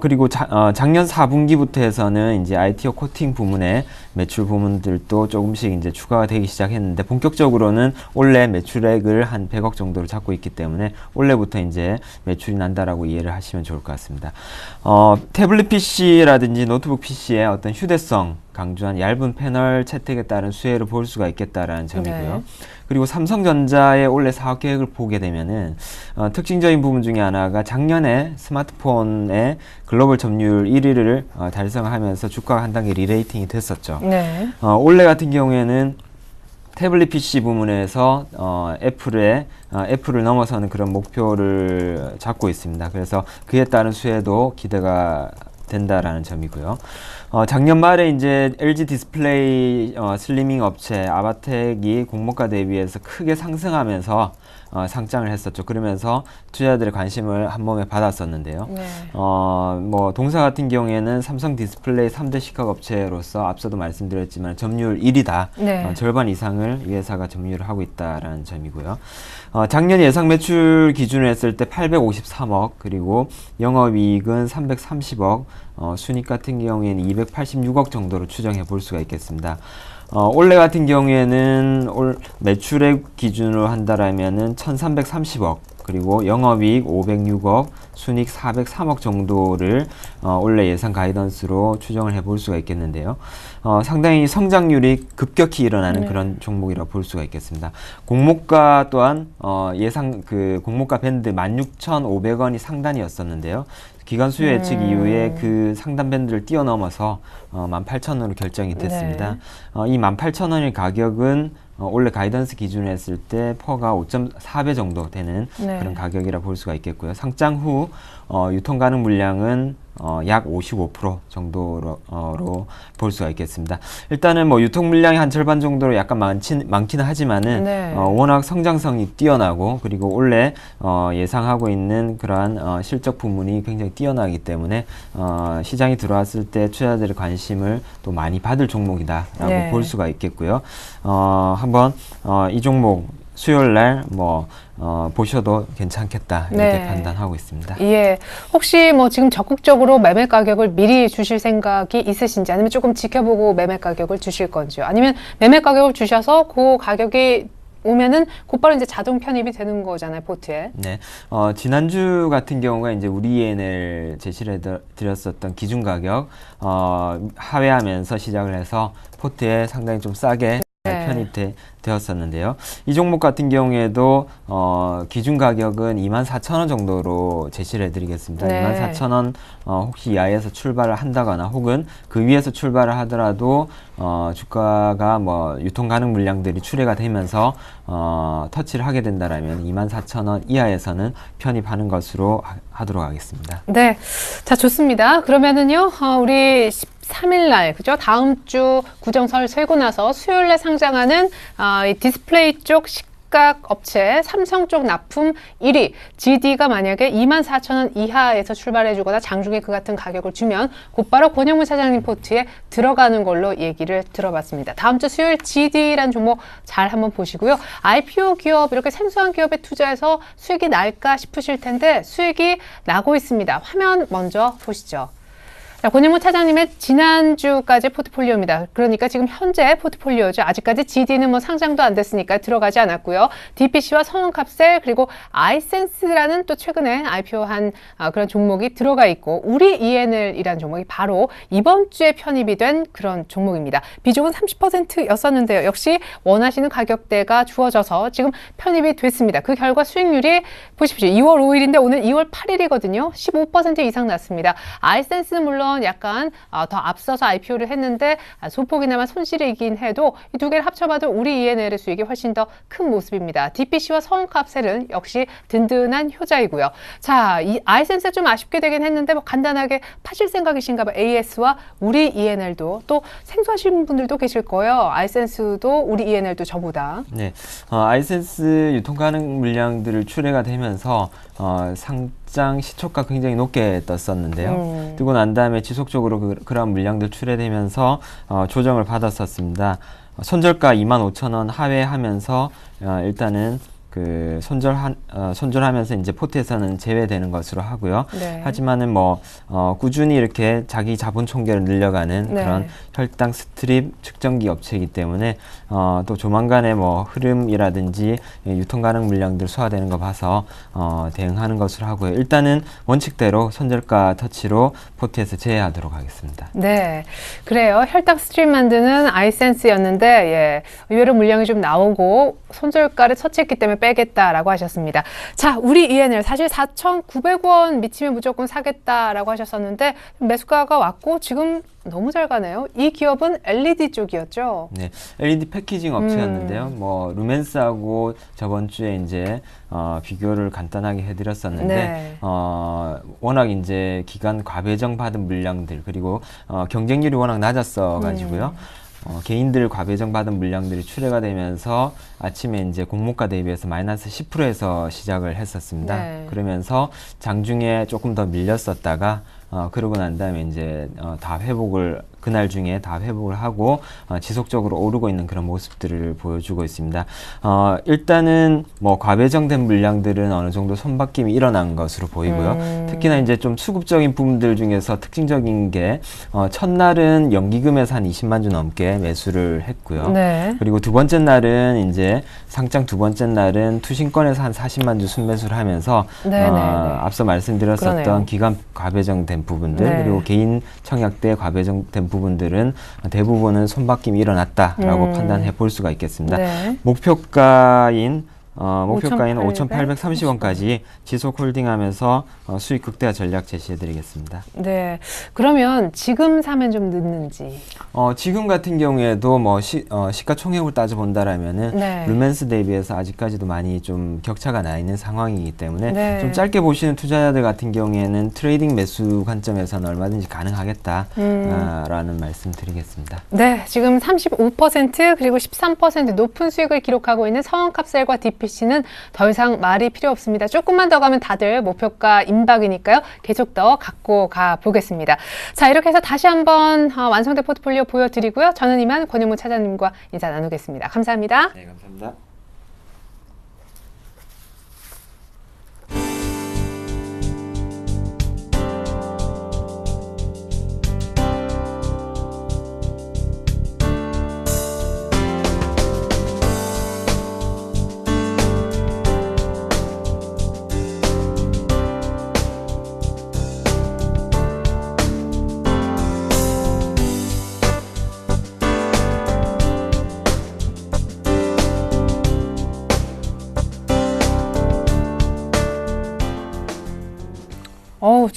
그리고 작년 4분기부터 해서는 이제 ITO 코팅 부문의 매출 부문들도 조금씩 이제 추가가 되기 시작했는데 본격적으로는 올해 매출액을 한 100억 정도로 잡고 있기 때문에 올해부터 이제 매출이 난다라고 이해를 하시면 좋을 것 같습니다. 태블릿 PC라든지 노트북 PC의 어떤 휴대성 강조한 얇은 패널 채택에 따른 수혜를 볼 수가 있겠다라는 점이고요. 네. 그리고 삼성전자의 올해 사업 계획을 보게 되면은 특징적인 부분 중에 하나가 작년에 스마트폰의 글로벌 점유율 1위를 달성하면서 주가가 한 단계 리레이팅이 됐었죠. 네. 올해 같은 경우에는 태블릿 PC 부문에서 애플을 넘어서는 그런 목표를 잡고 있습니다. 그래서 그에 따른 수혜도 기대가 된다라는 점이고요. 작년 말에 이제 LG 디스플레이 슬리밍 업체 아바텍이 공모가 대비해서 크게 상승하면서 상장을 했었죠. 그러면서 투자자들의 관심을 한 몸에 받았었는데요. 네. 뭐 동사 같은 경우에는 삼성 디스플레이 3대 식각업체로서 앞서도 말씀드렸지만 점유율 1위다. 네. 절반 이상을 이 회사가 점유를 하고 있다라는 점이고요. 작년 예상 매출 기준으로 했을 때 853억, 그리고 영업이익은 330억, 순이익 같은 경우에는 286억 정도로 추정해 볼 수가 있겠습니다. 올해 같은 경우에는 매출액 기준으로 한다라면은 1330억, 그리고 영업이익 506억, 순이익 403억 정도를 올해 예상 가이던스로 추정을 해볼 수가 있겠는데요. 상당히 성장률이 급격히 일어나는 그런 종목이라고 볼 수가 있겠습니다. 공모가 또한 예상 그 공모가 밴드 16,500원이 상단이었었는데요. 기관 수요 예측 이후에 그 상단 밴드를 뛰어넘어서 18,000원으로 결정이 됐습니다. 이 18,000원의 가격은 원래 가이던스 기준으로 했을 때 퍼가 5.4배 정도 되는 그런 가격이라 볼 수가 있겠고요. 상장 후 유통 가능 물량은 약 55% 정도로 볼 수가 있겠습니다. 일단은 뭐 유통 물량이 한 절반 정도로 약간 많기는 하지만은 워낙 성장성이 뛰어나고 그리고 올해 예상하고 있는 그러한 실적 부문이 굉장히 뛰어나기 때문에 시장이 들어왔을 때 투자자들의 관심을 또 많이 받을 종목이다라고 볼 수가 있겠고요. 한번 이 종목 수요일 날 보셔도 괜찮겠다 이렇게 판단하고 있습니다. 예, 혹시 뭐 지금 적극적으로 매매 가격을 미리 주실 생각이 있으신지, 아니면 조금 지켜보고 매매 가격을 주실 건지요? 아니면 매매 가격을 주셔서 그 가격이 오면은 곧바로 이제 자동 편입이 되는 거잖아요, 포트에. 네. 지난주 같은 경우가 이제 우리 ENL 제시를 드렸었던 기준 가격 하회하면서 시작을 해서 포트에 상당히 좀 싸게 편입되었었는데요. 이 종목 같은 경우에도 기준 가격은 24,000원 정도로 제시를 해드리겠습니다. 네. 24,000원 혹시 이하에서 출발을 한다거나 혹은 그 위에서 출발을 하더라도 주가가 뭐 유통 가능 물량들이 출회가 되면서 터치를 하게 된다라면 24,000원 이하에서는 편입하는 것으로 하도록 하겠습니다. 네. 자, 좋습니다. 그러면은요, 우리 13일 날, 그죠? 다음 주 구정설 세고 나서 수요일 날 상장하는 이 디스플레이 쪽 시각 업체 삼성 쪽 납품 1위 GD가 만약에 24,000원 이하에서 출발해주거나 장중에 그 같은 가격을 주면 곧바로 권영문 사장님 포트에 들어가는 걸로 얘기를 들어봤습니다. 다음 주 수요일 GD라는 종목 잘 한번 보시고요. IPO 기업, 이렇게 생소한 기업에 투자해서 수익이 날까 싶으실 텐데 수익이 나고 있습니다. 화면 먼저 보시죠. 자, 권영문 차장님의 지난주까지 포트폴리오입니다. 그러니까 지금 현재 포트폴리오죠. 아직까지 GD는 뭐 상장도 안 됐으니까 들어가지 않았고요. DPC와 성원캅셀 그리고 아이센스라는 또 최근에 IPO한 그런 종목이 들어가 있고 우리 ENL이라는 종목이 바로 이번 주에 편입이 된 그런 종목입니다. 비중은 30%였었는데요. 역시 원하시는 가격대가 주어져서 지금 편입이 됐습니다. 그 결과 수익률이 보십시오. 2월 5일인데 오늘 2월 8일이거든요. 15% 이상 났습니다. 아이센스는 물론 약간 더 앞서서 IPO를 했는데 소폭이나마 손실이긴 해도 이 두 개를 합쳐봐도 우리 ENL의 수익이 훨씬 더 큰 모습입니다. DPC와 성원캅셀은 역시 든든한 효자이고요. 자, 이 아이센스 좀 아쉽게 되긴 했는데 뭐 간단하게 파실 생각이신가 봐요. AS와 우리 ENL도 또 생소하신 분들도 계실 거예요. 아이센스도 우리 ENL도 저보다. 네, 아이센스 유통 가능 물량들을 출회가 되면서 상장 시초가 굉장히 높게 떴었는데요. 뜨고 난 다음에 지속적으로 그런 물량들 출회되면서 조정을 받았었습니다. 손절가 25,000원 하회하면서 일단은 그 손절하면서 이제 포트에서는 제외되는 것으로 하고요. 네. 하지만은 뭐 꾸준히 이렇게 자기 자본 총계를 늘려가는 네. 그런 혈당 스트립 측정기 업체이기 때문에 또 조만간에 뭐 흐름이라든지 유통 가능 물량들 소화되는 거 봐서 대응하는 것으로 하고요. 일단은 원칙대로 손절가 터치로 포트에서 제외하도록 하겠습니다. 네, 그래요. 혈당 스트립 만드는 아이센스였는데 예, 의외로 물량이 좀 나오고 손절가를 터치했기 때문에 빼겠다라고 하셨습니다. 자, 우리 ENL 사실 4,900원 미치면 무조건 사겠다라고 하셨었는데 매수가가 왔고 지금 너무 잘 가네요. 이 기업은 LED 쪽이었죠. 네, LED 패키징 업체였는데요. 뭐 루멘스하고 저번 주에 이제 비교를 간단하게 해드렸었는데 네. 워낙 이제 기간 과배정 받은 물량들 그리고 경쟁률이 워낙 낮았어 가지고요. 개인들 과배정 받은 물량들이 출회가 되면서 아침에 이제 공모가 대비해서 마이너스 10%에서 시작을 했었습니다. 네. 그러면서 장중에 조금 더 밀렸었다가 그러고 난 다음에 이제 다 회복을 그날 중에 다 회복을 하고 지속적으로 오르고 있는 그런 모습들을 보여주고 있습니다. 일단은 뭐 과배정된 물량들은 어느 정도 손바뀜이 일어난 것으로 보이고요. 특히나 이제 좀 수급적인 부분들 중에서 특징적인 게 첫날은 연기금에서 한 20만 주 넘게 매수를 했고요. 네. 그리고 두 번째 날은 이제 상장 두 번째 날은 투신권에서 한 40만 주 순매수를 하면서 앞서 말씀드렸었던 그러네요. 기간 과배정된 부분들 네. 그리고 개인 청약대 과배정된 부분들은 대부분은 손바뀜이 일어났다라고 판단해 볼 수가 있겠습니다. 네. 목표가인 5,830 5,830원까지 지속 홀딩하면서 수익 극대화 전략 제시해드리겠습니다. 네. 그러면 지금 사면 좀 늦는지. 지금 같은 경우에도 뭐 시가총액을 따져본다라면은 네. 루멘스 대비해서 아직까지도 많이 좀 격차가 나 있는 상황이기 때문에 네. 좀 짧게 보시는 투자자들 같은 경우에는 트레이딩 매수 관점에서는 얼마든지 가능하겠다라는 말씀 드리겠습니다. 네, 지금 35% 그리고 13% 높은 수익을 기록하고 있는 성원캅셀과 DPC는 더 이상 말이 필요 없습니다. 조금만 더 가면 다들 목표가 임박이니까요. 계속 더 갖고 가 보겠습니다. 자, 이렇게 해서 다시 한번 완성된 포트폴리오 보여드리고요. 저는 이만 권영문 차장님과 인사 나누겠습니다. 감사합니다. 네, 감사합니다.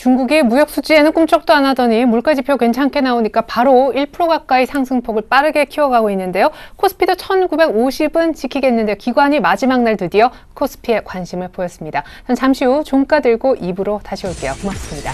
중국이 무역 수지에는 꿈쩍도 안 하더니 물가지표 괜찮게 나오니까 바로 1% 가까이 상승폭을 빠르게 키워가고 있는데요. 코스피도 1950은 지키겠는데 기관이 마지막 날 드디어 코스피에 관심을 보였습니다. 전 잠시 후 종가 들고 2부로 다시 올게요. 고맙습니다.